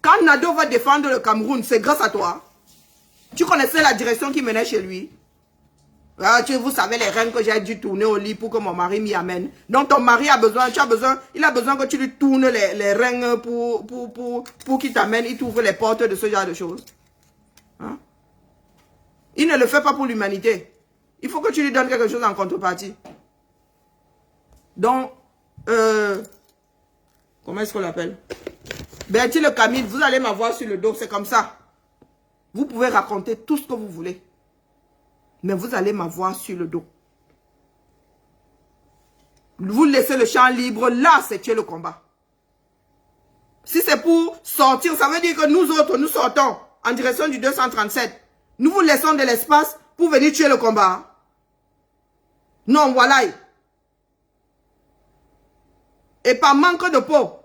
Quand Nado va défendre le Cameroun, c'est grâce à toi. Tu connaissais la direction qui menait chez lui. Vous savez les rênes que j'ai dû tourner au lit pour que mon mari m'y amène. Donc ton mari a besoin, il a besoin que tu lui tournes les rênes pour qu'il t'amène, il t'ouvre les portes de ce genre de choses. Hein? Il ne le fait pas pour l'humanité. Il faut que tu lui donnes quelque chose en contrepartie. Donc, comment est-ce qu'on l'appelle? Bertie le Camille, vous allez m'avoir sur le dos, c'est comme ça. Vous pouvez raconter tout ce que vous voulez. Mais vous allez m'avoir sur le dos. Vous laissez le champ libre, là, c'est tuer le combat. Si c'est pour sortir, ça veut dire que nous autres, nous sortons en direction du 237. Nous vous laissons de l'espace pour venir tuer le combat. Non, voilà. Et par manque de peau,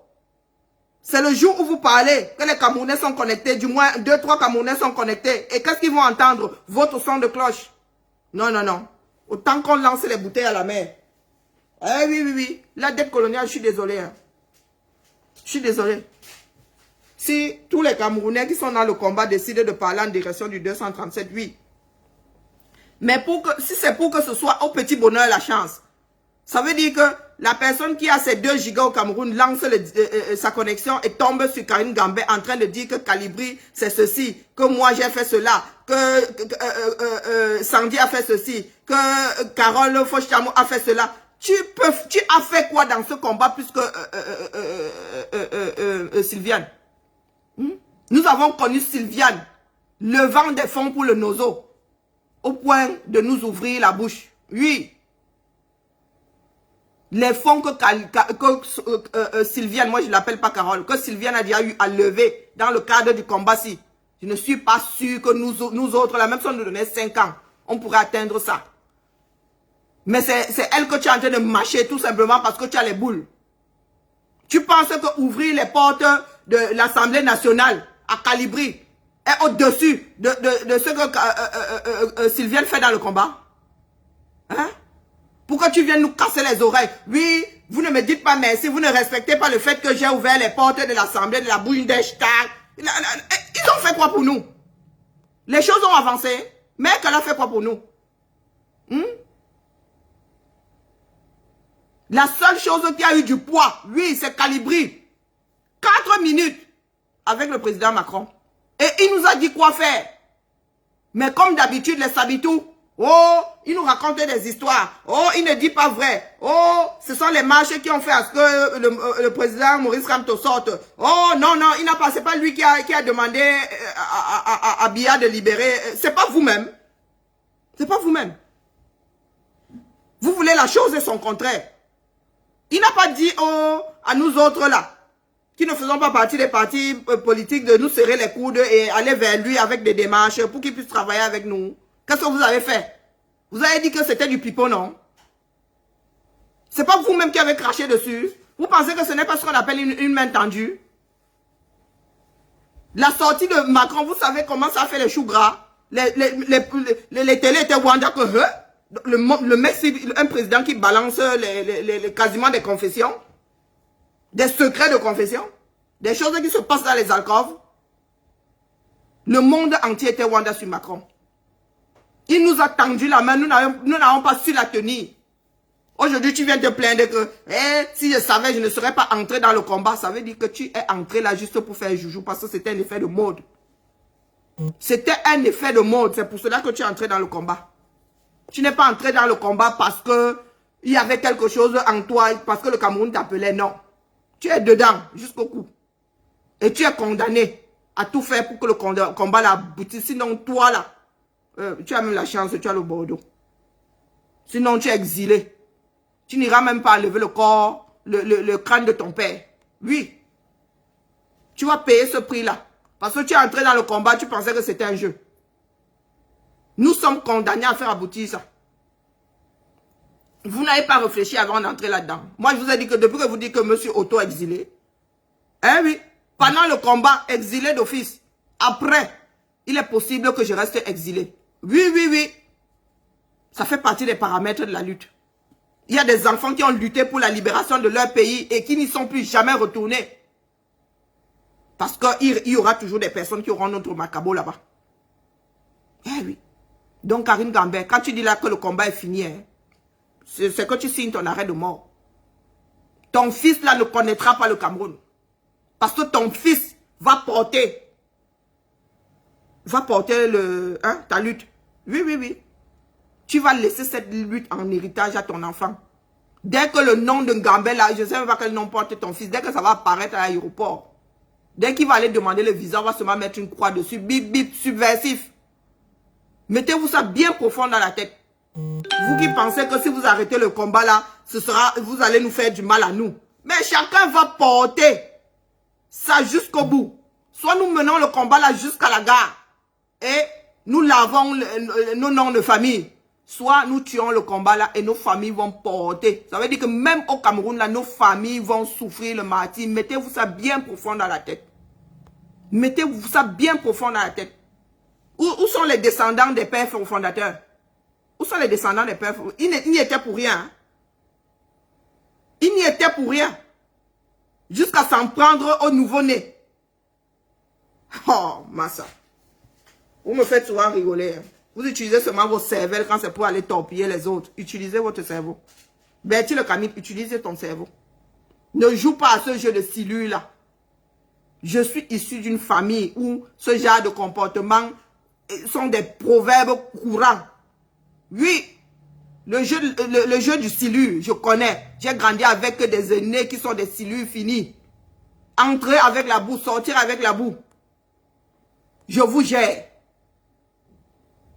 c'est le jour où vous parlez que les Camerounais sont connectés, du moins 2-3 Camerounais sont connectés. Et qu'est-ce qu'ils vont entendre? Votre son de cloche. Non, non, non. Autant qu'on lance les bouteilles à la mer. Eh oui. La dette coloniale, je suis désolé. Hein. Je suis désolé. Si tous les Camerounais qui sont dans le combat décident de parler en direction du 237, oui. Mais si c'est pour que ce soit au petit bonheur la chance, ça veut dire que la personne qui a ses 2 gigas au Cameroun lance sa connexion et tombe sur Karine Gambé en train de dire que Calibri c'est ceci, que moi j'ai fait cela, que Sandy a fait ceci, que Carole Fauchamo a fait cela. Tu as fait quoi dans ce combat plus que Sylviane? Nous avons connu Sylviane levant des fonds pour le Nozo au point de nous ouvrir la bouche. Oui. Les fonds que Sylviane, moi je ne l'appelle pas Carole, que Sylviane a déjà eu à lever dans le cadre du combat-ci. Je ne suis pas sûr que nous autres, la même chose nous donnait 5 ans, on pourrait atteindre ça. Mais c'est elle que tu es en train de mâcher tout simplement parce que tu as les boules. Tu penses que ouvrir les portes de l'Assemblée nationale à Calibri est au-dessus de ce que Sylviane fait dans le combat? Hein? Pourquoi tu viens nous casser les oreilles? Oui, vous ne me dites pas merci, vous ne respectez pas le fait que j'ai ouvert les portes de l'Assemblée, de la Bundestag. Ils ont fait quoi pour nous? Les choses ont avancé, mais qu'elle a fait quoi pour nous? La seule chose qui a eu du poids, oui, c'est Calibri. 4 minutes avec le président Macron. Et il nous a dit quoi faire. Mais comme d'habitude, les Sabitou, oh, il nous raconte des histoires. Oh, il ne dit pas vrai. Oh, ce sont les marches qui ont fait à ce que le président Maurice Kamto sorte. Oh, non, il n'a pas, c'est pas lui qui a demandé à Biya de libérer. C'est pas vous-même. C'est pas vous-même. Vous voulez la chose et son contraire. Il n'a pas dit à nous autres là, qui ne faisons pas partie des partis politiques, de nous serrer les coudes et aller vers lui avec des démarches pour qu'il puisse travailler avec nous. Qu'est-ce que vous avez fait? Vous avez dit que c'était du pipeau, non? C'est pas vous-même qui avez craché dessus. Vous pensez que ce n'est pas ce qu'on appelle une main tendue? La sortie de Macron, vous savez comment ça fait les choux gras? Les télés étaient Wanda que le mec, c'est un président qui balance quasiment des confessions, des secrets de confession, des choses qui se passent dans les alcôves. Le monde entier était Wanda sur Macron. Il nous a tendu la main, nous n'avons pas su la tenir. Aujourd'hui, tu viens te plaindre que si je savais, je ne serais pas entré dans le combat. Ça veut dire que tu es entré là juste pour faire joujou parce que c'était un effet de mode. C'était un effet de mode. C'est pour cela que tu es entré dans le combat. Tu n'es pas entré dans le combat parce que il y avait quelque chose en toi, parce que le Cameroun t'appelait, non. Tu es dedans jusqu'au cou. Et tu es condamné à tout faire pour que le combat aboutisse. Sinon, toi là, tu as même la chance, tu as le Bordeaux. Sinon, tu es exilé. Tu n'iras même pas lever le corps, le crâne de ton père. Oui. Tu vas payer ce prix-là. Parce que tu es entré dans le combat, tu pensais que c'était un jeu. Nous sommes condamnés à faire aboutir ça. Vous n'avez pas réfléchi avant d'entrer là-dedans. Moi, je vous ai dit que depuis que vous dites que monsieur auto-exilé, hein, oui, pendant le combat, exilé d'office. Après, il est possible que je reste exilé. Oui, oui, oui. Ça fait partie des paramètres de la lutte. Il y a des enfants qui ont lutté pour la libération de leur pays et qui n'y sont plus jamais retournés. Parce qu'il y aura toujours des personnes qui auront notre macabo là-bas. Eh oui. Donc, Karine Gambert, quand tu dis là que le combat est fini, hein, c'est que tu signes ton arrêt de mort. Ton fils là ne connaîtra pas le Cameroun. Parce que ton fils va porter ta lutte. Oui, oui, oui. Tu vas laisser cette lutte en héritage à ton enfant. Dès que le nom de Gambert là, je ne sais même pas quel nom porte ton fils, dès que ça va apparaître à l'aéroport, dès qu'il va aller demander le visa, on va seulement mettre une croix dessus. Bip, bip, subversif. Mettez-vous ça bien profond dans la tête. Vous qui pensez que si vous arrêtez le combat là, vous allez nous faire du mal à nous. Mais chacun va porter ça jusqu'au bout. Soit nous menons le combat là jusqu'à la gare et nous lavons nos noms de famille. Soit nous tuons le combat là et nos familles vont porter. Ça veut dire que même au Cameroun là, nos familles vont souffrir le martyre. Mettez-vous ça bien profond dans la tête. Mettez-vous ça bien profond dans la tête. Où sont les descendants des pères fondateurs? Où sont les descendants des pères? Ils n'y étaient pour rien. Hein? Ils n'y étaient pour rien. Jusqu'à s'en prendre au nouveau-né. Oh, Massa. Vous me faites souvent rigoler. Hein? Vous utilisez seulement vos cervelles quand c'est pour aller torpiller les autres. Utilisez votre cerveau. Bertie le Camille, utilisez ton cerveau. Ne joue pas à ce jeu de silure là. Je suis issu d'une famille où ce genre de comportement sont des proverbes courants. Oui, le jeu du silure, je connais. J'ai grandi avec des aînés qui sont des silures finis. Entrer avec la boue, sortir avec la boue. Je vous gère.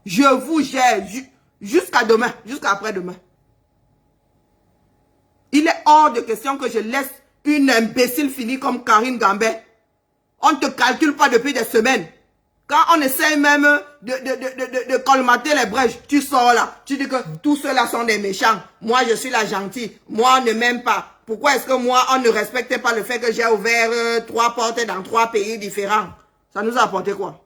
Je vous gère jusqu'à demain, jusqu'à après-demain. Il est hors de question que je laisse une imbécile finie comme Karine Gambert. On ne te calcule pas depuis des semaines. Quand on essaie même de colmater les brèches, tu sors là. Tu dis que tous ceux-là sont des méchants. Moi, je suis la gentille. Moi, on ne m'aime pas. Pourquoi est-ce que moi, on ne respectait pas le fait que j'ai ouvert 3 portes dans 3 pays différents? Ça nous a apporté quoi?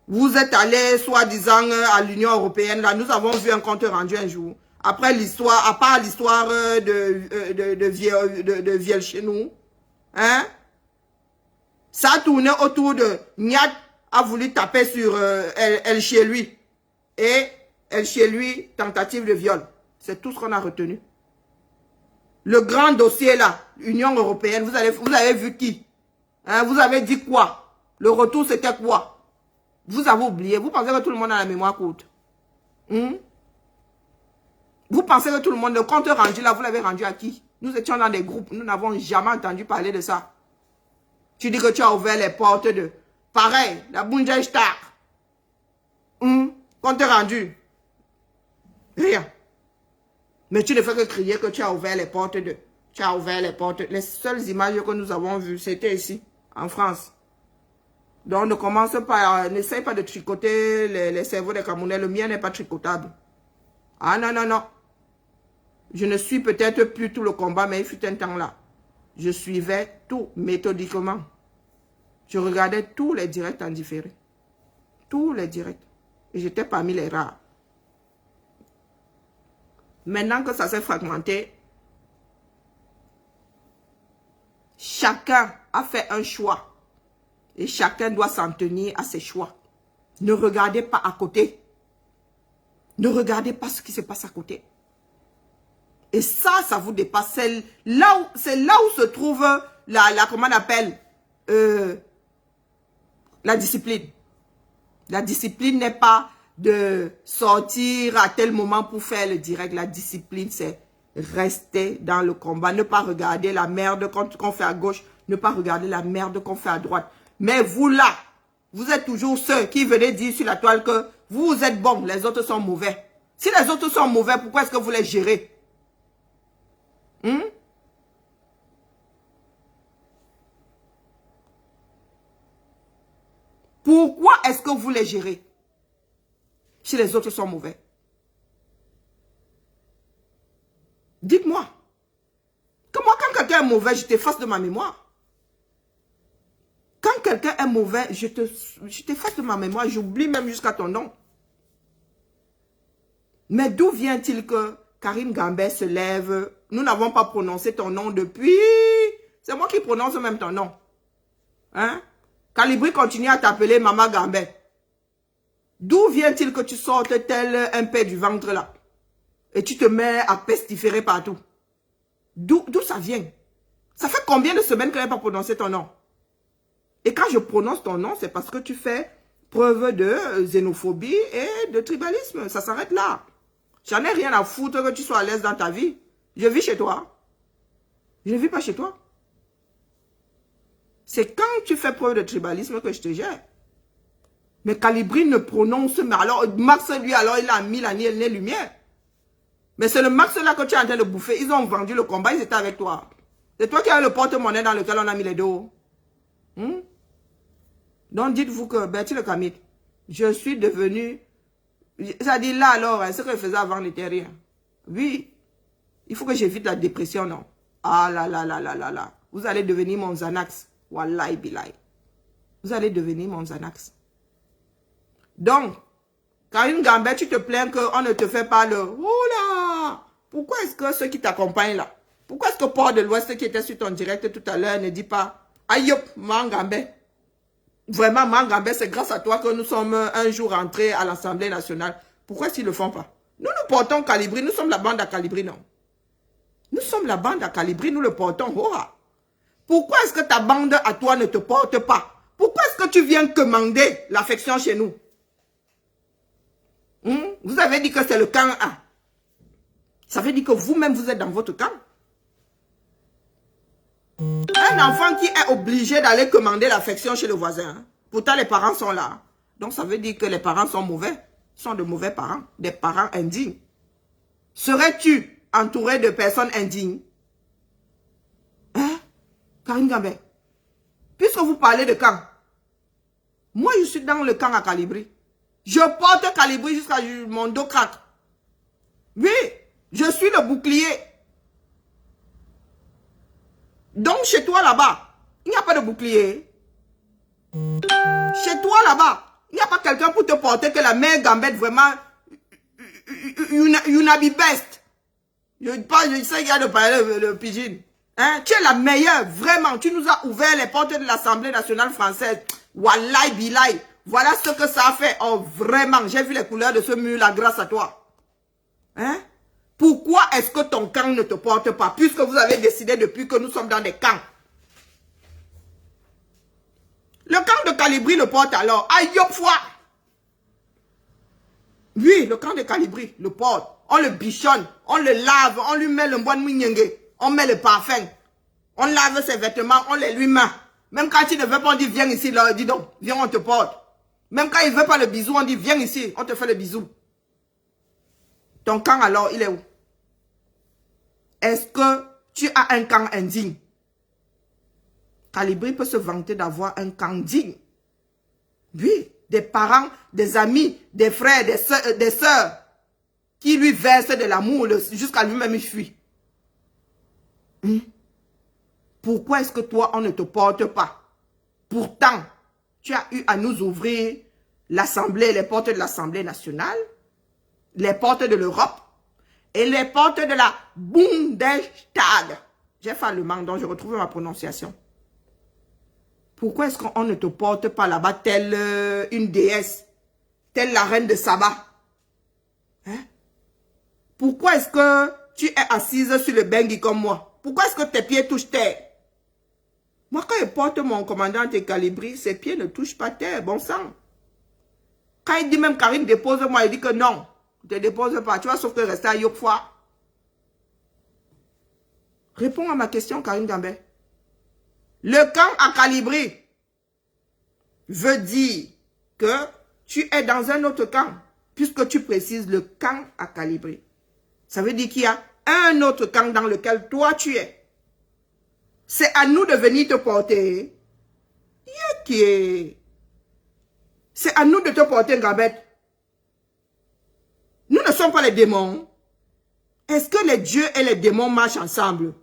Vous êtes allés, soi-disant, à l'Union européenne. Là, nous avons vu un compte rendu un jour. Après l'histoire, à part l'histoire de viol chez nous. Hein? Ça a tourné autour de Niat a voulu taper sur elle chez lui. Et elle chez lui, tentative de viol. C'est tout ce qu'on a retenu. Le grand dossier là, Union européenne, vous avez vu qui? Hein? Vous avez dit quoi? Le retour c'était quoi? Vous avez oublié. Vous pensez que tout le monde a la mémoire courte. Vous pensez que tout le monde, le compte rendu là, vous l'avez rendu à qui? Nous étions dans des groupes, nous n'avons jamais entendu parler de ça. Tu dis que tu as ouvert les portes de... Pareil, la Bundestag. Compte rendu. Rien. Mais tu ne fais que crier que tu as ouvert les portes de... Tu as ouvert les portes. Les seules images que nous avons vues, c'était ici, en France. Donc ne commence pas, n'essaye pas de tricoter les cerveaux des Camerounais. Le mien n'est pas tricotable. Ah non, non, non. Je ne suis peut-être plus tout le combat, mais il fut un temps là. Je suivais tout méthodiquement. Je regardais tous les directs en différé. Tous les directs. Et j'étais parmi les rares. Maintenant que ça s'est fragmenté, chacun a fait un choix. Et chacun doit s'en tenir à ses choix. Ne regardez pas à côté. Ne regardez pas ce qui se passe à côté. Et ça vous dépasse. C'est là où se trouve comment on appelle, la discipline. La discipline n'est pas de sortir à tel moment pour faire le direct. La discipline, c'est rester dans le combat, ne pas regarder la merde qu'on fait à gauche, ne pas regarder la merde qu'on fait à droite. Mais vous là, vous êtes toujours ceux qui venaient dire sur la toile que vous êtes bons, les autres sont mauvais. Si les autres sont mauvais, pourquoi est-ce que vous les gérez? Pourquoi est-ce que vous les gérez si les autres sont mauvais? Dites-moi. Que moi, quand quelqu'un est mauvais, je t'efface de ma mémoire. Quand quelqu'un est mauvais, je t'efface de ma mémoire. J'oublie même jusqu'à ton nom. Mais d'où vient-il que Karine Gambet se lève? Nous n'avons pas prononcé ton nom depuis... C'est moi qui prononce même ton nom. Hein? Calibri continue à t'appeler Maman Gambet. D'où vient-il que tu sortes tel un père du ventre là? Et tu te mets à pestiférer partout. D'où ça vient? Ça fait combien de semaines que je n'ai pas prononcé ton nom? Et quand je prononce ton nom, c'est parce que tu fais preuve de xénophobie et de tribalisme. Ça s'arrête là. J'en ai rien à foutre que tu sois à l'aise dans ta vie. Je vis chez toi. Je ne vis pas chez toi. C'est quand tu fais preuve de tribalisme que je te gère. Mais Calibri ne prononce, mais alors Max lui, alors il a mis la lumière. Mais c'est le Max là que tu es en train de bouffer. Ils ont vendu le combat, ils étaient avec toi. C'est toi qui as le porte-monnaie dans lequel on a mis les dos. Donc dites-vous que Bertie le Camite, je suis devenu... Ça dit là alors, ce que je faisais avant n'était rien. Oui, il faut que j'évite la dépression, non? Ah là là là là là là. Vous allez devenir mon Xanax. Wallahi billahi. Vous allez devenir mon Xanax. Donc, Karine Gambet, tu te plains qu'on ne te fait pas le... Oh là! Pourquoi est-ce que ceux qui t'accompagnent là? Pourquoi est-ce que Port de l'Ouest qui était sur ton direct tout à l'heure ne dit pas... Aïe, Mangambet. Vraiment, Mangambet, c'est grâce à toi que nous sommes un jour entrés à l'Assemblée nationale. Pourquoi est-ce qu'ils ne le font pas? Nous portons Calibri, nous sommes la bande à Calibri, non? Nous sommes la bande à Calibri, nous le portons. Oh, pourquoi est-ce que ta bande à toi ne te porte pas? Pourquoi est-ce que tu viens commander l'affection chez nous? Vous avez dit que c'est le camp A. Ça veut dire que vous-même, vous êtes dans votre camp. Un enfant qui est obligé d'aller commander l'affection chez le voisin. Hein. Pourtant, les parents sont là. Donc, ça veut dire que les parents sont mauvais. Sont de mauvais parents. Des parents indignes. Serais-tu entouré de personnes indignes? Hein? Karine Gambet. Puisque vous parlez de camp. Moi, je suis dans le camp à Calibri. Je porte Calibri jusqu'à mon dos craque. Oui, je suis le bouclier. Donc, chez toi là-bas, il n'y a pas de bouclier. Chez toi là-bas, il n'y a pas quelqu'un pour te porter que la mère Gambette vraiment you be best. Je sais qu'il y a de parler le pidgin. Hein? Tu es la meilleure, vraiment. Tu nous as ouvert les portes de l'Assemblée nationale française. Wallahi billahi. Voilà ce que ça a fait. Oh, vraiment, j'ai vu les couleurs de ce mur-là grâce à toi. Hein? Pourquoi est-ce que ton camp ne te porte pas? Puisque vous avez décidé depuis que nous sommes dans des camps. Le camp de Calibri le porte alors. Aïe, foi. Oui, le camp de Calibri le porte. On le bichonne, on le lave, on lui met le bois de mouignéngue, on met le parfum. On lave ses vêtements, on les lui met. Même quand il ne veut pas, on dit viens ici, là, dis donc, viens, on te porte. Même quand il ne veut pas le bisou, on dit viens ici, on te fait le bisou. Ton camp alors, il est où? Est-ce que tu as un camp indigne? Calibri peut se vanter d'avoir un camp digne. Oui, des parents, des amis, des frères, des sœurs qui lui versent de l'amour jusqu'à lui-même il fuit. Pourquoi est-ce que toi, on ne te porte pas? Pourtant, tu as eu à nous ouvrir l'Assemblée, les portes de l'Assemblée nationale, les portes de l'Europe et les portes de la Bundestag. J'ai fait allemand, donc je retrouve ma prononciation. Pourquoi est-ce qu'on ne te porte pas là-bas telle une déesse, telle la reine de Saba? Hein? Pourquoi est-ce que tu es assise sur le bengi comme moi? Pourquoi est-ce que tes pieds touchent terre? Moi, quand je porte mon commandant de Calibri, ses pieds ne touchent pas terre, bon sang. Quand il dit même Karine dépose-moi, il dit que non, ne te dépose pas. Tu vas sauf que rester à Yopfoa. Réponds à ma question, Karine Gambet. Le camp à Calibri veut dire que tu es dans un autre camp, puisque tu précises le camp à Calibri. Ça veut dire qu'il y a un autre camp dans lequel toi tu es. C'est à nous de venir te porter. C'est à nous de te porter, Gambet. Nous ne sommes pas les démons. Est-ce que les dieux et les démons marchent ensemble?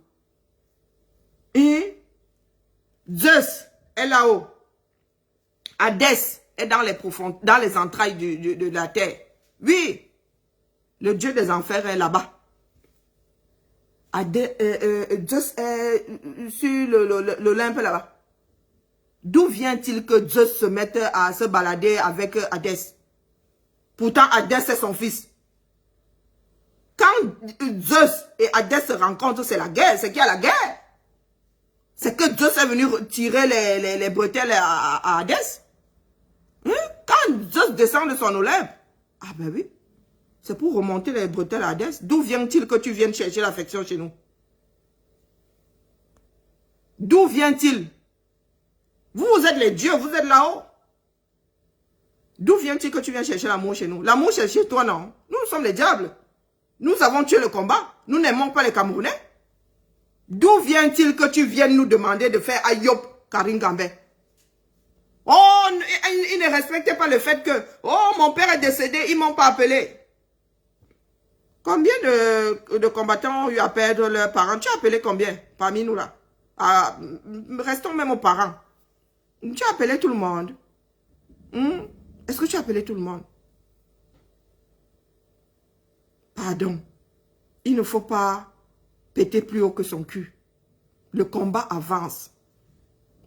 Et Zeus est là-haut. Hadès est dans les entrailles de la terre. Oui, le dieu des enfers est là-bas. Zeus est sur l'Olympe là-bas. D'où vient-il que Zeus se mette à se balader avec Hadès? Pourtant, Hadès est son fils. Quand Zeus et Hadès se rencontrent, c'est la guerre. C'est qu'il y a la guerre. C'est que Zeus est venu tirer les bretelles à Hadès. Quand Zeus descend de son Olympe, ah ben oui, c'est pour remonter les bretelles à Hadès. D'où vient-il que tu viennes chercher l'affection chez nous? D'où vient-il? Vous êtes les dieux, vous êtes là-haut. D'où vient-il que tu viens chercher l'amour chez nous? L'amour c'est chez toi, non? Nous sommes les diables. Nous avons tué le combat. Nous n'aimons pas les Camerounais. D'où vient-il que tu viennes nous demander de faire Ayop, Karine Gambet? Oh, ils ne respectaient pas le fait que, oh, mon père est décédé, ils ne m'ont pas appelé. Combien de combattants ont eu à perdre leurs parents? Tu as appelé combien parmi nous là? Ah, restons même aux parents. Tu as appelé tout le monde. Est-ce que tu as appelé tout le monde? Pardon. Il ne faut pas péter plus haut que son cul. Le combat avance.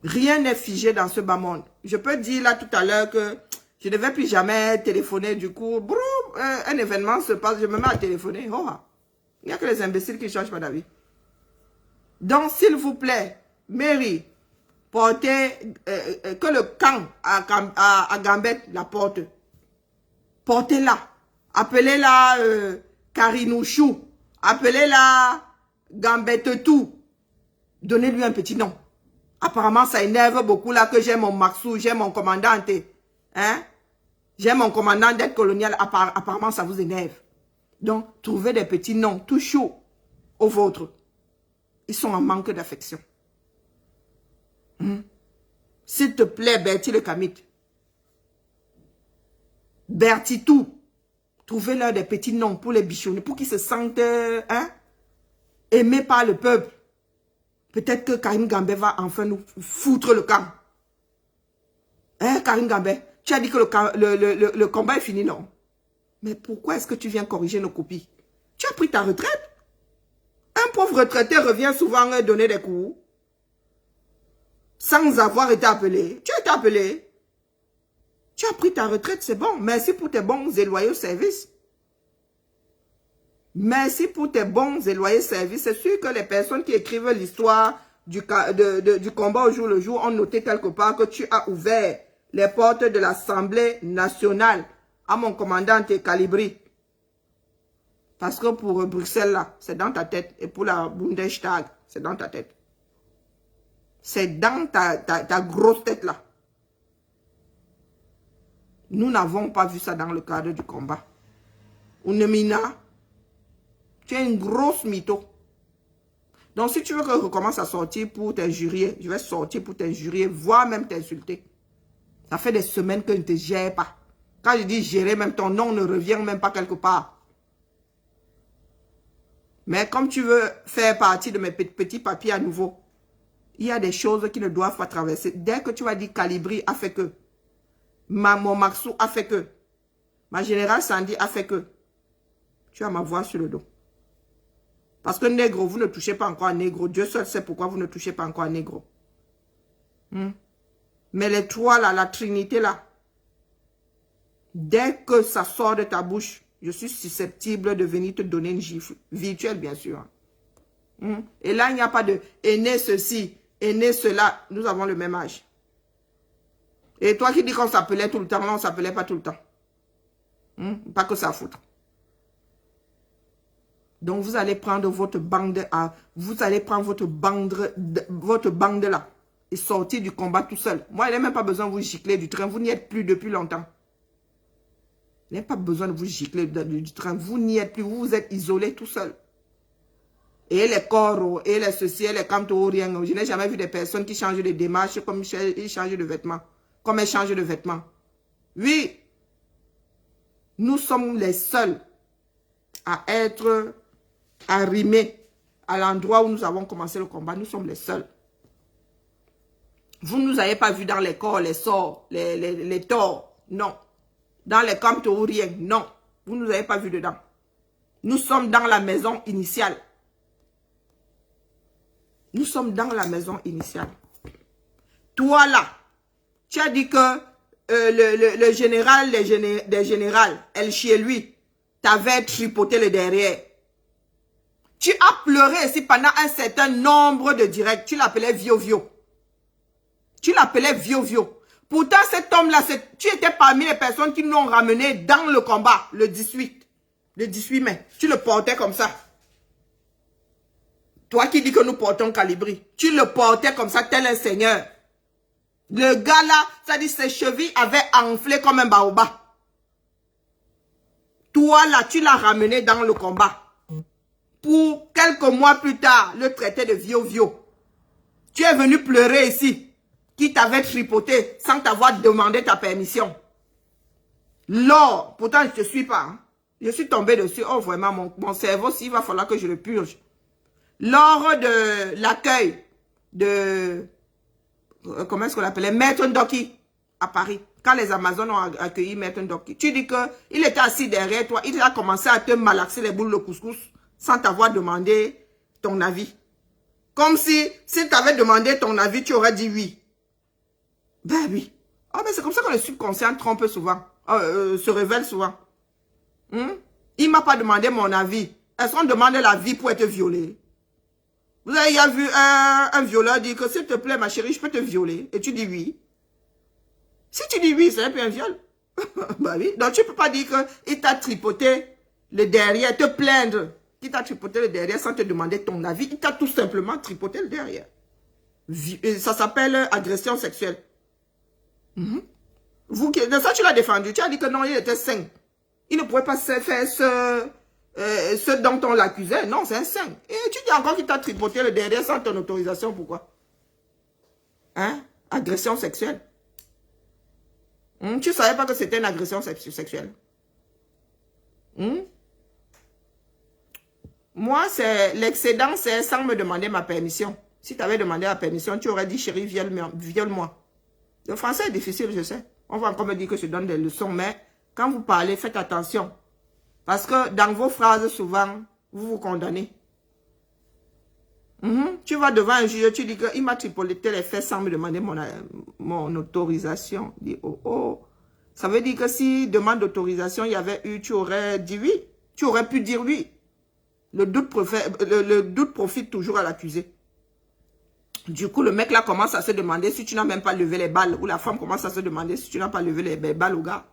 Rien n'est figé dans ce bas monde. Je peux dire là tout à l'heure que je ne vais plus jamais téléphoner. Du coup, broum, un événement se passe, je me mets à téléphoner. Oh, il n'y a que les imbéciles qui ne changent pas d'avis. Donc, s'il vous plaît, Mary, portez, que le camp à Gambet la porte. Portez-la. Appelez-la Karinouchou. Appelez-la Gambetetou. Donnez-lui un petit nom. Apparemment, ça énerve beaucoup là que j'ai mon Maxou, j'ai mon commandant. Hein? J'ai mon commandant d'aide coloniale. Apparemment, ça vous énerve. Donc, trouvez des petits noms tout chauds aux vôtres. Ils sont en manque d'affection. S'il te plaît, Bertie le Kamit. Bertie tout. Trouvez-leur des petits noms pour les bichonnés, pour qu'ils se sentent aimés par le peuple. Peut-être que Karine Gambet va enfin nous foutre le camp. Hein, Karine Gambet, tu as dit que le combat est fini, non? Mais pourquoi est-ce que tu viens corriger nos copies? Tu as pris ta retraite? Un pauvre retraité revient souvent donner des coups. Sans avoir été appelé. Tu as été appelé. Tu as pris ta retraite, c'est bon. Merci pour tes bons et loyaux services. Merci pour tes bons et loyaux services. C'est sûr que les personnes qui écrivent l'histoire du combat au jour le jour ont noté quelque part que tu as ouvert les portes de l'Assemblée nationale à mon commandant Calibri. Parce que pour Bruxelles, là, c'est dans ta tête. Et pour la Bundestag, c'est dans ta tête. C'est dans ta grosse tête, là. Nous n'avons pas vu ça dans le cadre du combat. Ounemina, tu es une grosse mytho. Donc, si tu veux que je recommence à sortir pour t'injurier, je vais sortir pour t'injurier, voire même t'insulter. Ça fait des semaines que je ne te gère pas. Quand je dis gérer, même ton nom ne revient même pas quelque part. Mais comme tu veux faire partie de mes petits papiers à nouveau, il y a des choses qui ne doivent pas traverser. Dès que tu vas dire Calibri a fait que, mon Maxou a fait que, ma générale Sandy a fait que, tu as ma voix sur le dos. Parce que négro, vous ne touchez pas encore à négro. Dieu seul sait pourquoi vous ne touchez pas encore à négro. Mais les trois là, la trinité là, dès que ça sort de ta bouche, je suis susceptible de venir te donner une gifle. Virtuelle, bien sûr. Et là, il n'y a pas de aîné ceci, aîné cela. Nous avons le même âge. Et toi qui dis qu'on s'appelait tout le temps, non, on ne s'appelait pas tout le temps. Pas que ça foutre. Donc, vous allez prendre votre bande là et sortir du combat tout seul. Moi, il n'a même pas besoin de vous gicler du train. Vous n'y êtes plus depuis longtemps. Il n'a pas besoin de vous gicler du train. Vous n'y êtes plus. Vous vous êtes isolé tout seul. Et les corps, et les ceci, et les cantos, rien. Je n'ai jamais vu des personnes qui changent de démarche comme ils changent de vêtements. Comme elles changent de vêtements. Oui. Nous sommes les seuls à être arrimés à l'endroit où nous avons commencé le combat. Nous sommes les seuls. Vous ne nous avez pas vus dans les corps, les sorts, les torts. Non. Dans les camps tauriens. Non. Vous ne nous avez pas vus dedans. Nous sommes dans la maison initiale. Nous sommes dans la maison initiale. Toi là, tu as dit que le général des générales, El Chielui, t'avait tripoté le derrière. Tu as pleuré ici pendant un certain nombre de directs. Tu l'appelais Vio-Vio. Tu l'appelais Vio-Vio. Pourtant, cet homme-là, tu étais parmi les personnes qui nous ont ramené dans le combat le 18 mai. Tu le portais comme ça. Toi qui dis que nous portons Calibri, tu le portais comme ça, tel un seigneur. Le gars là, ça dit ses chevilles avaient enflé comme un baobab. Toi là, tu l'as ramené dans le combat. Pour quelques mois plus tard, le traiter de Vio-Vio. Tu es venu pleurer ici. Qui t'avait tripoté sans t'avoir demandé ta permission. L'or, pourtant je ne te suis pas. Hein. Je suis tombé dessus. Oh vraiment, mon cerveau, s'il va falloir que je le purge. Lors de l'accueil de, comment est-ce qu'on l'appelait, Maître Ndoki à Paris. Quand les Amazones ont accueilli Maître Ndoki. Tu dis qu'il était assis derrière toi. Il a commencé à te malaxer les boules de couscous sans t'avoir demandé ton avis. Comme si t'avais demandé ton avis, tu aurais dit oui. Ben oui. Oh, mais c'est comme ça que le subconscient trompe souvent. Se révèle souvent. Il ne m'a pas demandé mon avis. Est-ce qu'on demande l'avis pour être violé? Vous avez déjà vu un violeur dire que s'il te plaît, ma chérie, je peux te violer. Et tu dis oui. Si tu dis oui, c'est un peu un viol. Bah oui. Donc tu ne peux pas dire qu'il t'a tripoté le derrière, te plaindre qu'il t'a tripoté le derrière sans te demander ton avis. Il t'a tout simplement tripoté le derrière. Ça s'appelle agression sexuelle. Ça tu l'as défendu. Tu as dit que non, il était sain. Il ne pouvait pas faire ce dont on l'accusait. Non, c'est un sain. Et tu dis encore qu'il t'a tripoté le derrière sans ton autorisation. Pourquoi? Hein? Agression sexuelle. Tu ne savais pas que c'était une agression sexuelle. Moi, c'est l'excédent, c'est sans me demander ma permission. Si tu avais demandé la permission, tu aurais dit, chérie, viole-moi. Le français est difficile, je sais. On va encore me dire que je donne des leçons, mais quand vous parlez, faites attention. Parce que dans vos phrases, souvent, vous vous condamnez. Tu vas devant un juge, tu dis qu'il m'a tripoté les fesses sans me demander mon autorisation. Dis, oh. Ça veut dire que si demande d'autorisation, il y avait eu, tu aurais dit oui. Tu aurais pu dire oui. Le doute profite toujours à l'accusé. Du coup, le mec là commence à se demander si tu n'as même pas levé les balles. Ou la femme commence à se demander si tu n'as pas levé les balles au gars.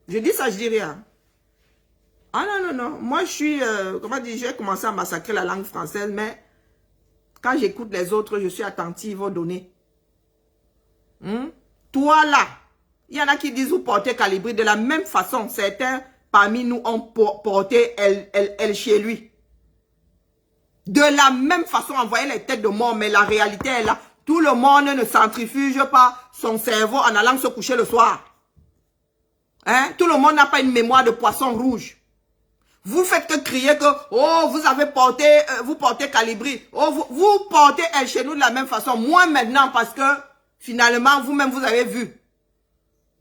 Je dis ça, je dis rien. Ah non. Moi, je suis, comment dire, j'ai commencé à massacrer la langue française, mais quand j'écoute les autres, je suis attentive aux données. Toi là, il y en a qui disent vous portez Calibri de la même façon. Certains parmi nous ont porté elle chez lui. De la même façon, envoyer les têtes de mort, mais la réalité est là. Tout le monde ne centrifuge pas son cerveau en allant se coucher le soir. Tout le monde n'a pas une mémoire de poisson rouge. Vous faites que crier que, oh, vous portez Calibri. Oh, vous portez elle chez nous de la même façon. Moi maintenant, parce que finalement, vous-même, vous avez vu.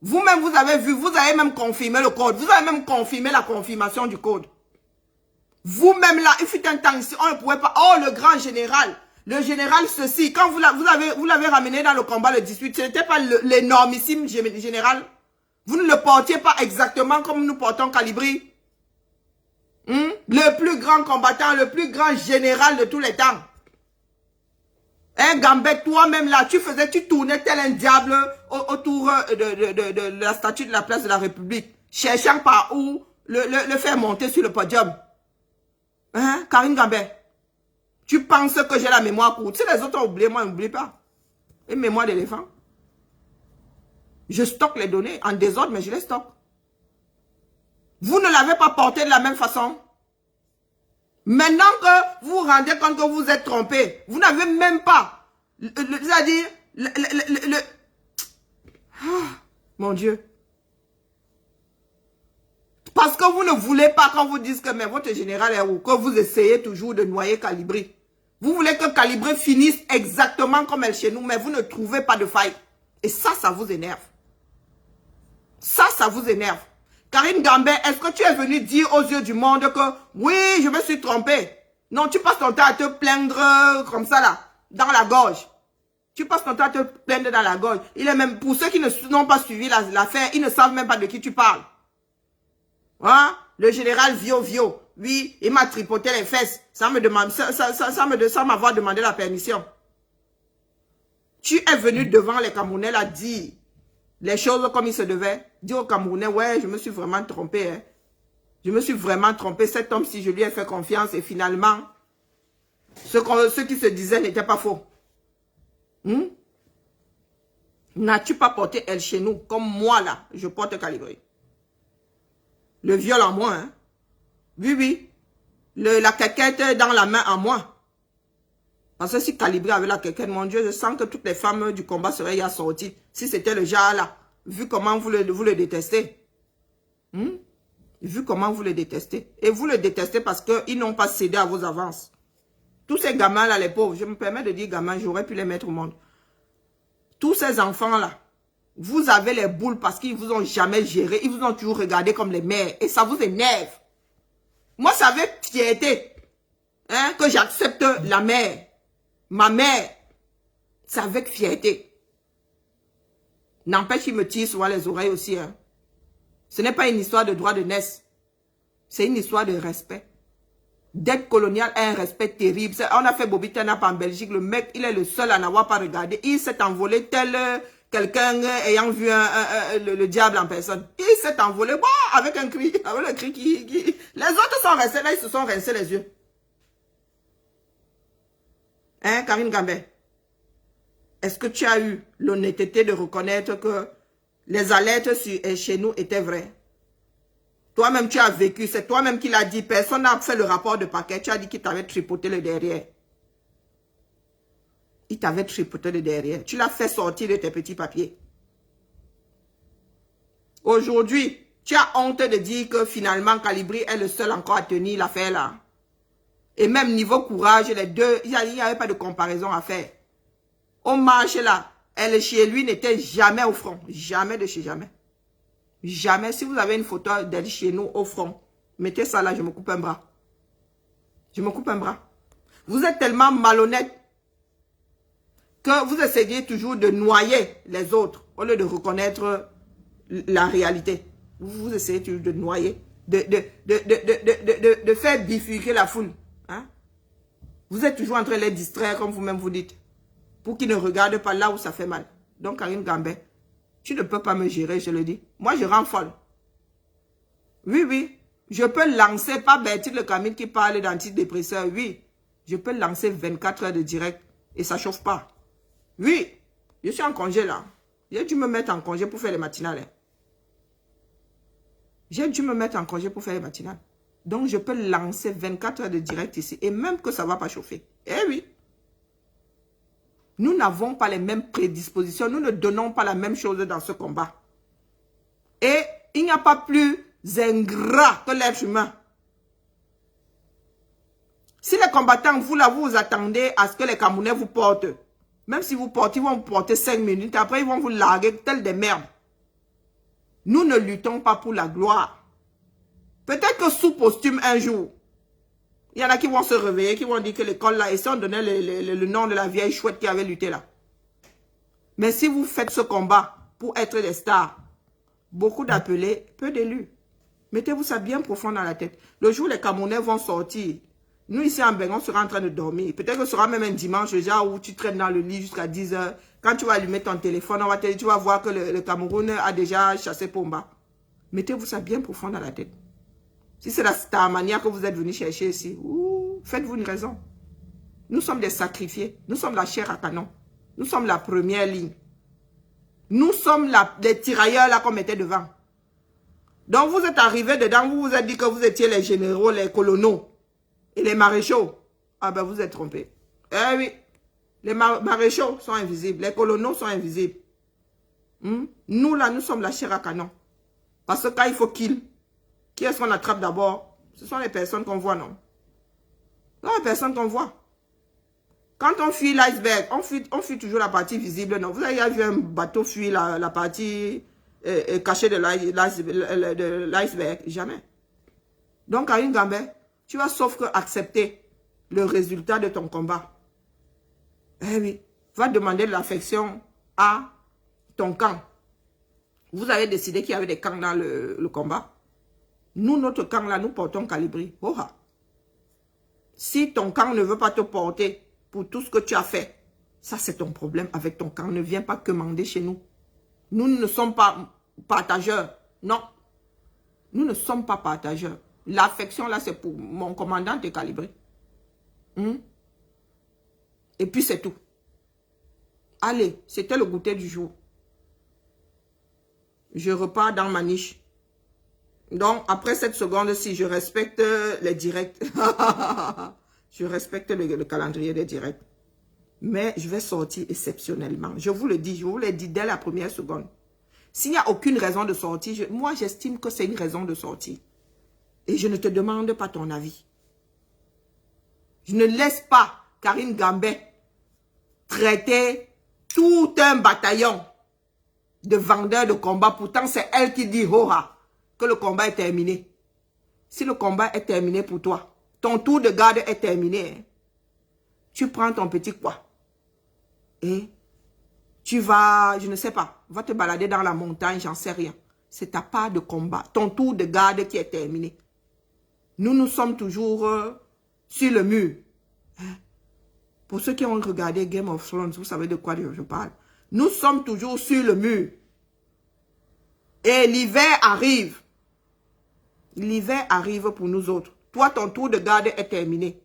Vous-même, vous avez vu. Vous avez même confirmé le code. Vous avez même confirmé la confirmation du code. Vous-même là, il fut un temps ici, on ne pouvait pas. Oh, le grand général. Le général ceci. Quand vous l'avez ramené dans le combat le 18, ce n'était pas l'énormissime général. Vous ne le portiez pas exactement comme nous portons Calibri. Le plus grand combattant, le plus grand général de tous les temps. Gambet, toi-même là, tu tournais tel un diable autour de la statue de la place de la République, cherchant par où le faire monter sur le podium. Hein, Karine Gambé? Tu penses que j'ai la mémoire courte? Si les autres ont oublié, moi, n'oublie pas. Une mémoire d'éléphant. Je stocke les données en désordre, mais je les stocke. Vous ne l'avez pas porté de la même façon. Maintenant que vous vous rendez compte que vous êtes trompé, vous n'avez même pas, c'est-à-dire, mon Dieu. Parce que vous ne voulez pas quand vous dites que mais votre général est où, que vous essayez toujours de noyer Calibré. Vous voulez que Calibré finisse exactement comme elle chez nous, mais vous ne trouvez pas de faille. Et ça vous énerve. Ça vous énerve. Karine Gambé, est-ce que tu es venu dire aux yeux du monde que oui, je me suis trompé? Non, tu passes ton temps à te plaindre comme ça là, dans la gorge. Tu passes ton temps à te plaindre dans la gorge. Il est même, pour ceux qui n'ont pas suivi l'affaire, ils ne savent même pas de qui tu parles. Hein? Le général Vio, oui, il m'a tripoté les fesses. Ça m'avoir demandé la permission. Tu es venu devant les Camerounais là dire les choses comme il se devait. Dire aux Camerounais, ouais, je me suis vraiment trompé. Hein. Je me suis vraiment trompé. Cet homme, si je lui ai fait confiance et finalement, ce qui se disait n'était pas faux. N'as-tu pas porté elle chez nous comme moi là, je porte Calibré? Le viol en moi, hein? Oui. La quéquette dans la main en moi. Parce que si Calibré avait la quéquette, mon Dieu, je sens que toutes les femmes du combat seraient ya sorties. Si c'était le genre là, vu comment vous le détestez. Vu comment vous le détestez. Et vous le détestez parce qu'ils n'ont pas cédé à vos avances. Tous ces gamins là, les pauvres, je me permets de dire gamins, j'aurais pu les mettre au monde. Tous ces enfants là, vous avez les boules parce qu'ils vous ont jamais géré. Ils vous ont toujours regardé comme les mères. Et ça vous énerve. Moi, c'est avec fierté que j'accepte la mère. Ma mère. C'est avec fierté. N'empêche, il me tire souvent les oreilles aussi. Hein. Ce n'est pas une histoire de droit de naissance. C'est une histoire de respect. Dette coloniale a un respect terrible. On a fait Bobby Tenap en Belgique. Le mec, il est le seul à n'avoir pas regardé. Il s'est envolé tel quelqu'un ayant vu le diable en personne. Il s'est envolé avec un cri. Avec le cri qui... Les autres sont restés là, ils se sont rincés les yeux. Hein, Karine Gambé? Est-ce que tu as eu l'honnêteté de reconnaître que les alertes chez nous étaient vraies? Toi-même, tu as vécu. C'est toi-même qui l'as dit. Personne n'a fait le rapport de paquet. Tu as dit qu'il t'avait tripoté le derrière. Il t'avait tripoté le derrière. Tu l'as fait sortir de tes petits papiers. Aujourd'hui, tu as honte de dire que finalement, Calibré est le seul encore à tenir l'affaire là. Et même niveau courage, les deux, il n'y avait pas de comparaison à faire. Au marché là, elle chez lui n'était jamais au front. Jamais de chez jamais. Jamais. Si vous avez une photo d'elle chez nous au front, mettez ça là, je me coupe un bras. Je me coupe un bras. Vous êtes tellement malhonnête que vous essayez toujours de noyer les autres au lieu de reconnaître la réalité. Vous essayez toujours de noyer, de faire bifurquer la foule. Hein? Vous êtes toujours en train de les distraire comme vous-même vous dites. Pour qu'ils ne regardent pas là où ça fait mal. Donc Karine Gambé, tu ne peux pas me gérer, je le dis. Moi, je rends folle. Oui. Je peux lancer, pas Bertille le Camille qui parle d'antidépresseur. Oui. Je peux lancer 24 heures de direct et ça ne chauffe pas. Oui. Je suis en congé là. J'ai dû me mettre en congé pour faire les matinales. Hein. J'ai dû me mettre en congé pour faire les matinales. Donc, je peux lancer 24 heures de direct ici. Et même que ça ne va pas chauffer. Eh oui. Nous n'avons pas les mêmes prédispositions. Nous ne donnons pas la même chose dans ce combat. Et il n'y a pas plus ingrat que l'être humain. Si les combattants, vous là, vous attendez à ce que les Camerounais vous portent. Même si vous portez, ils vont vous porter 5 minutes. Après, ils vont vous larguer tels des merdes. Nous ne luttons pas pour la gloire. Peut-être que sous posthume un jour, il y en a qui vont se réveiller, qui vont dire que l'école là, et si on donnait le nom de la vieille chouette qui avait lutté là. Mais si vous faites ce combat pour être des stars, beaucoup d'appelés, peu d'élus. Mettez-vous ça bien profond dans la tête. Le jour où les Camerounais vont sortir, nous ici en Bengon, on sera en train de dormir. Peut-être que ce sera même un dimanche, genre où tu traînes dans le lit jusqu'à 10 h. Quand tu vas allumer ton téléphone, tu vas voir que le Cameroun a déjà chassé Pomba. Mettez-vous ça bien profond dans la tête. Si c'est la manière que vous êtes venu chercher ici, ouh, Faites-vous une raison. Nous sommes des sacrifiés. Nous sommes la chair à canon. Nous sommes la première ligne. Nous sommes les tirailleurs là qu'on mettait devant. Donc vous êtes arrivés dedans, vous vous êtes dit que vous étiez les généraux, les colonels et les maréchaux. Ah ben vous êtes trompés. Eh oui, les maréchaux sont invisibles, les colonels sont invisibles. Nous là, nous sommes la chair à canon. Parce que quand il faut kill, qui est-ce qu'on attrape d'abord? Ce sont les personnes qu'on voit, non? Ce sont les personnes qu'on voit. Quand on fuit l'iceberg, on fuit toujours la partie visible, non? Vous avez vu un bateau fuir la partie cachée de l'iceberg? Jamais. Donc, Karine Gambé, tu vas sauf que accepter le résultat de ton combat. Eh oui, va demander de l'affection à ton camp. Vous avez décidé qu'il y avait des camps dans le combat. Nous, notre camp là, nous portons Calibri. Oh, si ton camp ne veut pas te porter pour tout ce que tu as fait, ça c'est ton problème avec ton camp. Ne viens pas commander chez nous. Nous ne sommes pas partageurs. Non. Nous ne sommes pas partageurs. L'affection là, c'est pour mon commandant de Calibri. Et puis c'est tout. Allez, c'était le goûter du jour. Je repars dans ma niche. Donc, après cette seconde-ci, je respecte les directs. Je respecte le calendrier des directs. Mais je vais sortir exceptionnellement. Je vous le dis, je vous l'ai dit dès la première seconde. S'il n'y a aucune raison de sortir, moi j'estime que c'est une raison de sortir. Et je ne te demande pas ton avis. Je ne laisse pas Karine Gambé traiter tout un bataillon de vendeurs de combat. Pourtant, c'est elle qui dit que le combat est terminé. Si le combat est terminé pour toi, ton tour de garde est terminé. Tu prends ton petit quoi. Et tu vas, je ne sais pas, va te balader dans la montagne, j'en sais rien. C'est ta part de combat. Ton tour de garde qui est terminé. Nous sommes toujours sur le mur. Pour ceux qui ont regardé Game of Thrones, vous savez de quoi je parle. Nous sommes toujours sur le mur. Et l'hiver arrive. L'hiver arrive pour nous autres. Toi, ton tour de garde est terminé.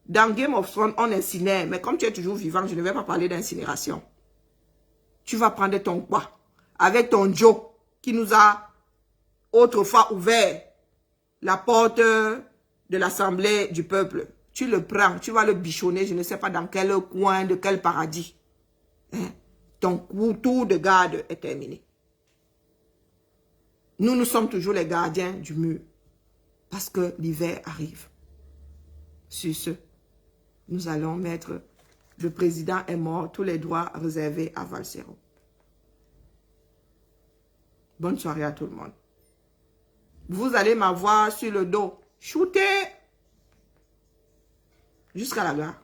Dans Game of Thrones, on incinère. Mais comme tu es toujours vivant, je ne vais pas parler d'incinération. Tu vas prendre ton quoi? Avec ton Joe qui nous a autrefois ouvert la porte de l'Assemblée du peuple. Tu le prends, tu vas le bichonner, je ne sais pas dans quel coin, de quel paradis. Ton tour de garde est terminé. Nous sommes toujours les gardiens du mur. Parce que l'hiver arrive. Sur ce, nous allons mettre... Le président est mort, tous les droits réservés à Valsero. Bonne soirée à tout le monde. Vous allez m'avoir sur le dos. Shooter jusqu'à la gare.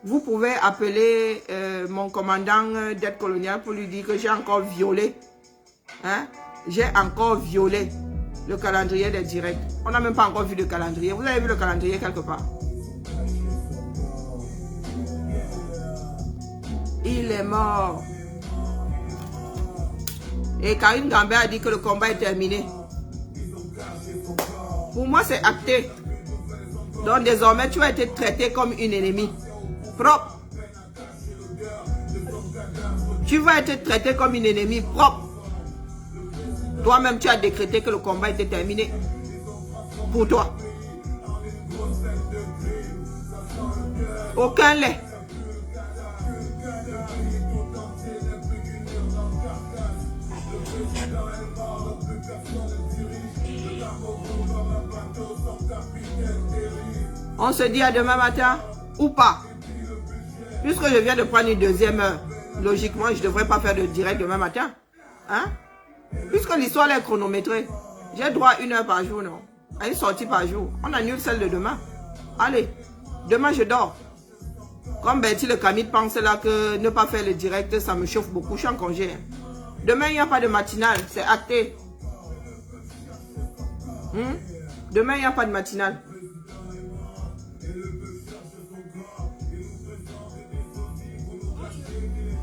Vous pouvez appeler mon commandant d'aide coloniale pour lui dire que j'ai encore violé. J'ai encore violé le calendrier des directs. On n'a même pas encore vu le calendrier. Vous avez vu le calendrier quelque part? Il est mort. Et Karine Gambé a dit que le combat est terminé. Pour moi, c'est acté. Donc désormais, tu as été traité comme une ennemie. Propre. Tu vas être traité comme une ennemie propre. Toi-même, tu as décrété que le combat était terminé. Pour toi. Aucun lait. On se dit à demain matin ou pas. Puisque je viens de prendre une deuxième heure, logiquement, je ne devrais pas faire de direct demain matin. Puisque l'histoire est chronométrée, j'ai droit à 1 heure par jour, non? À une sortie par jour. On annule celle de demain. Allez, demain je dors. Comme Betty le Camille pense là que ne pas faire le direct, ça me chauffe beaucoup. Je suis en congé. Demain, il n'y a pas de matinale, c'est acté. Demain, il n'y a pas de matinale.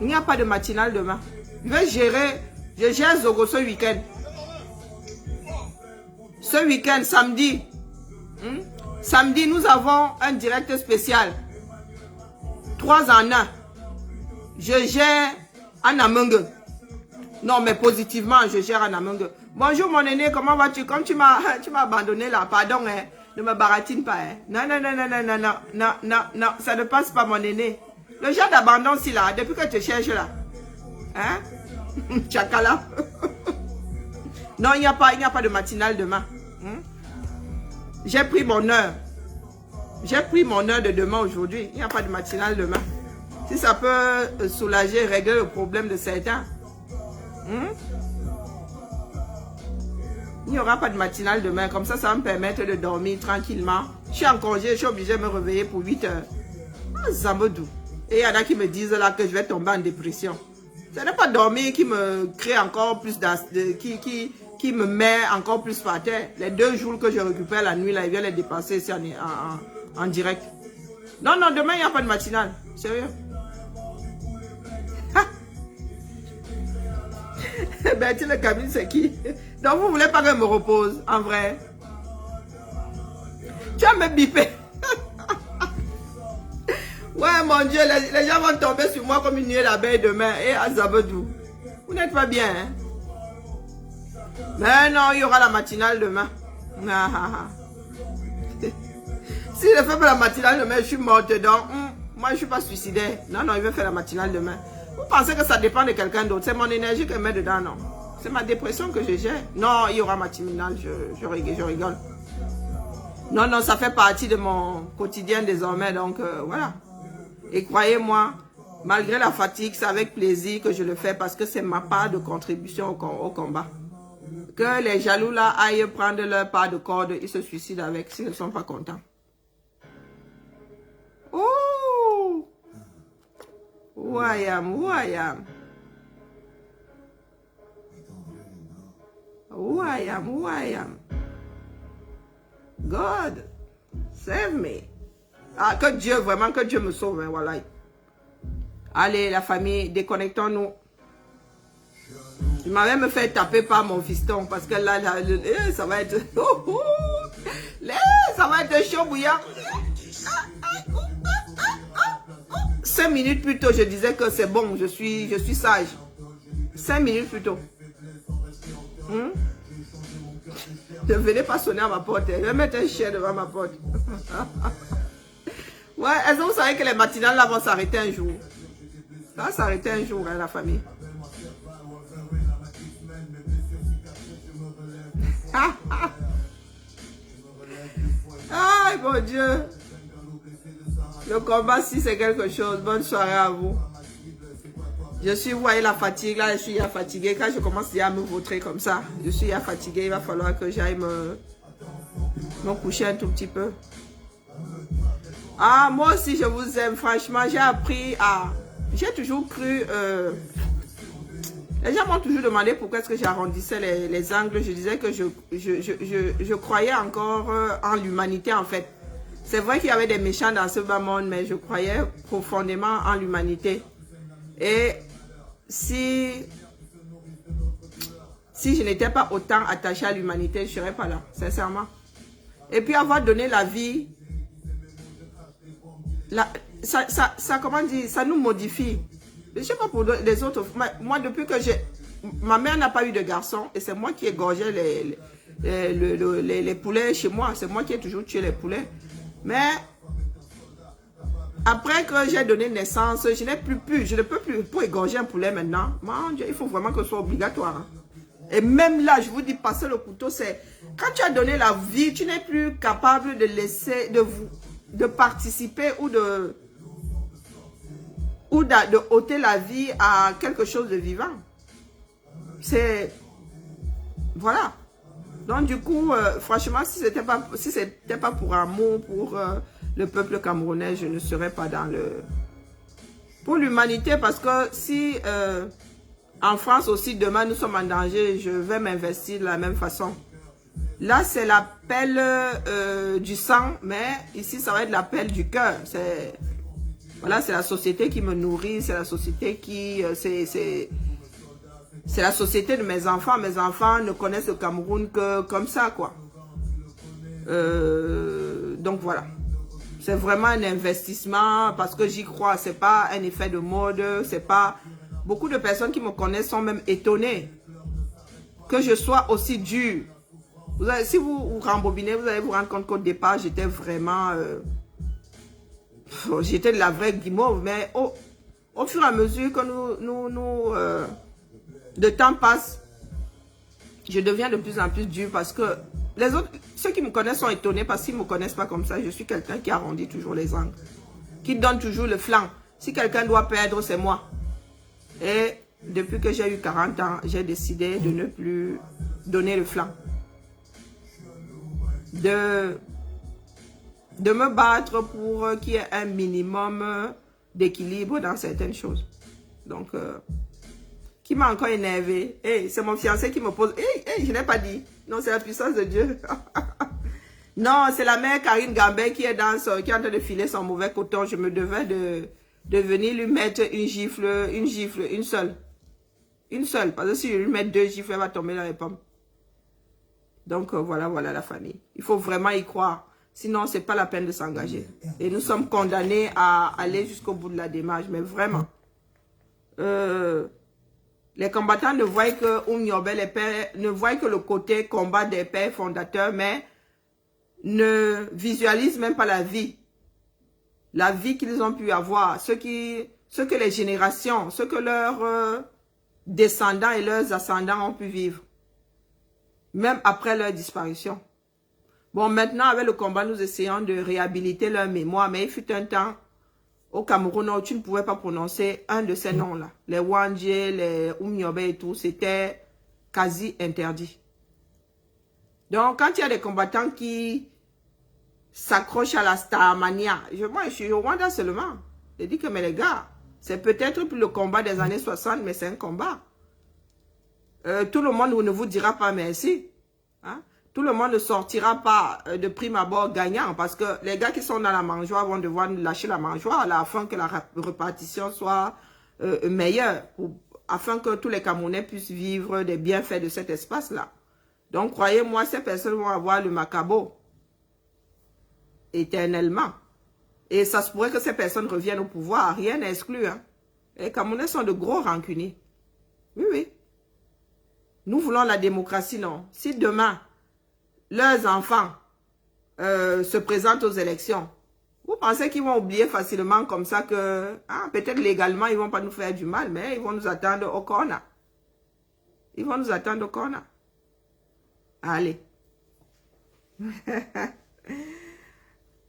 Il n'y a pas de matinale demain. Je vais gérer, je gère Zogo ce week-end. Ce week-end, samedi, samedi, nous avons un direct spécial. 3 en 1. Je gère en Amungue. Non, mais positivement, je gère en Amungue. Bonjour mon aîné, comment vas-tu? Comme tu m'as abandonné là, pardon, hein, ne me baratine pas. Hein. Non, non, non, non, non, non, non, non, non, non, ça ne passe pas mon aîné. Le genre d'abandon, si là, depuis que tu cherches là. Hein? Tchakala. Non, il n'y a pas de matinale demain. J'ai pris mon heure. J'ai pris mon heure de demain aujourd'hui. Il n'y a pas de matinale demain. Si ça peut soulager, régler le problème de certains. Il n'y aura pas de matinale demain. Comme ça, ça va me permettre de dormir tranquillement. Je suis en congé, je suis obligé de me réveiller pour 8 heures. Ah, Zambodou. Et il y en a qui me disent là que je vais tomber en dépression. Ce n'est pas dormir qui me crée encore plus qui me met encore plus par terre. Les 2 jours que je récupère la nuit, là, il vient les dépasser ici en direct. Non, non, demain, il n'y a pas de matinale. Sérieux. Bertie le cabine, c'est qui? Donc, vous voulez pas que je me repose, en vrai? Tu vas me biper. Ouais, mon Dieu, les gens vont tomber sur moi comme une nuée d'abeille demain. Et à Zabedou. Vous n'êtes pas bien, hein? Mais non, il y aura la matinale demain. Si je fais pas la matinale demain, je suis morte. Donc, moi, je ne suis pas suicidaire. Non, non, il veut faire la matinale demain. Vous pensez que ça dépend de quelqu'un d'autre? C'est mon énergie que je mets dedans, non? C'est ma dépression que je gère. Non, il y aura matinale, je rigole. Non, non, ça fait partie de mon quotidien désormais. Donc, voilà. Et croyez-moi, malgré la fatigue, c'est avec plaisir que je le fais parce que c'est ma part de contribution au combat. Que les jaloux là aillent prendre leur part de corde, ils se suicident avec s'ils ne sont pas contents. Oh! Who I am, who I am. Who I am, who I am. God, save me. Ah, que Dieu, vraiment, que Dieu me sauve, hein, voilà. Allez, la famille, déconnectons-nous. Je m'avais me fait taper par mon fiston, parce que là, ça va être... ça va être chaud bouillant. 5 minutes plus tôt, je disais que c'est bon, je suis sage. 5 minutes plus tôt. Ne venez pas sonner à ma porte. Je vais mettre un chien devant ma porte. Ouais, est-ce que vous savez que les matinales là vont s'arrêter un jour? Ça va s'arrêter un jour, hein, la famille. Aïe, mon Dieu. Le combat, si c'est quelque chose. Bonne soirée à vous. Je suis, vous voyez la fatigue, là, je suis fatiguée. Quand je commence à me vautrer comme ça, je suis fatiguée. Il va falloir que j'aille me coucher un tout petit peu. Ah, moi aussi, je vous aime. Franchement, j'ai appris à... J'ai toujours cru... Les gens m'ont toujours demandé pourquoi est-ce que j'arrondissais les angles. Je disais que je croyais encore en l'humanité, en fait. C'est vrai qu'il y avait des méchants dans ce bas monde, mais je croyais profondément en l'humanité. Et si je n'étais pas autant attachée à l'humanité, je ne serais pas là, sincèrement. Et puis avoir donné la vie, comment dire, ça nous modifie. Je ne sais pas pour les autres. Moi, depuis que ma mère n'a pas eu de garçon, et c'est moi qui égorgeais les poulets chez moi. C'est moi qui ai toujours tué les poulets. Mais après que j'ai donné naissance, je ne peux plus pour égorger un poulet maintenant. Mon Dieu, il faut vraiment que ce soit obligatoire. Hein. Et même là, je vous dis, passer le couteau, c'est... Quand tu as donné la vie, tu n'es plus capable de laisser, de participer ou de ôter la vie à quelque chose de vivant. C'est... Voilà. Donc du coup, franchement, si c'était pas pour amour, pour le peuple camerounais, je ne serais pas dans le... Pour l'humanité, parce que si en France aussi, demain, nous sommes en danger, je vais m'investir de la même façon. Là, c'est l'appel du sang, mais ici, ça va être l'appel du cœur. Voilà, c'est la société qui me nourrit, c'est la société qui... C'est la société de mes enfants. Mes enfants ne connaissent le Cameroun que comme ça, quoi. Donc voilà. C'est vraiment un investissement parce que j'y crois. C'est pas un effet de mode. C'est pas... Beaucoup de personnes qui me connaissent sont même étonnées que je sois aussi dur. Si vous rembobinez, vous allez vous rendre compte qu'au départ, j'étais vraiment... j'étais de la vraie guimauve. Mais au fur et à mesure que le temps passe, je deviens de plus en plus dur parce que les autres, ceux qui me connaissent sont étonnés parce qu'ils ne me connaissent pas comme ça. Je suis quelqu'un qui arrondit toujours les angles, qui donne toujours le flanc. Si quelqu'un doit perdre, c'est moi. Et depuis que j'ai eu 40 ans, j'ai décidé de ne plus donner le flanc. De me battre pour qu'il y ait un minimum d'équilibre dans certaines choses. Donc, qui m'a encore énervé. Hey, c'est mon fiancé qui me pose. Hey, je n'ai pas dit. Non, c'est la puissance de Dieu. Non, c'est la mère Karine Gambet qui est en train de filer son mauvais coton. Je me devais de venir lui mettre une gifle, une seule. Une seule. Parce que si je lui mets 2 gifles, elle va tomber dans les pommes. Donc, voilà la famille. Il faut vraiment y croire. Sinon, c'est pas la peine de s'engager. Et nous sommes condamnés à aller jusqu'au bout de la démarche. Mais vraiment. Les combattants ne voient que ne voient que le côté combat des pères fondateurs, mais ne visualisent même pas la vie. La vie qu'ils ont pu avoir. Ce que les générations, ce que leurs descendants et leurs ascendants ont pu vivre. Même après leur disparition. Bon, maintenant, avec le combat, nous essayons de réhabiliter leur mémoire. Mais il fut un temps, au Cameroun, où tu ne pouvais pas prononcer un de ces noms-là. Les Wandje, les Oumniobe et tout, c'était quasi interdit. Donc, quand il y a des combattants qui s'accrochent à la starmania, moi, je suis au Rwanda seulement. Je dis que, mais les gars, c'est peut-être plus le combat des années 60, mais c'est un combat. Tout le monde ne vous dira pas merci. Hein? Tout le monde ne sortira pas de prime abord gagnant parce que les gars qui sont dans la mangeoire vont devoir lâcher la mangeoire afin que la répartition soit meilleure, afin que tous les Camerounais puissent vivre des bienfaits de cet espace-là. Donc, croyez-moi, ces personnes vont avoir le macabo éternellement. Et ça se pourrait que ces personnes reviennent au pouvoir, rien n'est exclu. Hein? Les Camerounais sont de gros rancuniers. Oui, oui. Nous voulons la démocratie, non. Si demain, leurs enfants se présentent aux élections, vous pensez qu'ils vont oublier facilement comme ça que, peut-être légalement, ils ne vont pas nous faire du mal, mais ils vont nous attendre au corner. Ils vont nous attendre au corner. Allez.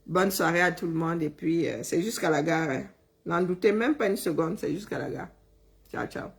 Bonne soirée à tout le monde et puis c'est jusqu'à la gare. Hein. N'en doutez même pas une seconde, c'est jusqu'à la gare. Ciao, ciao.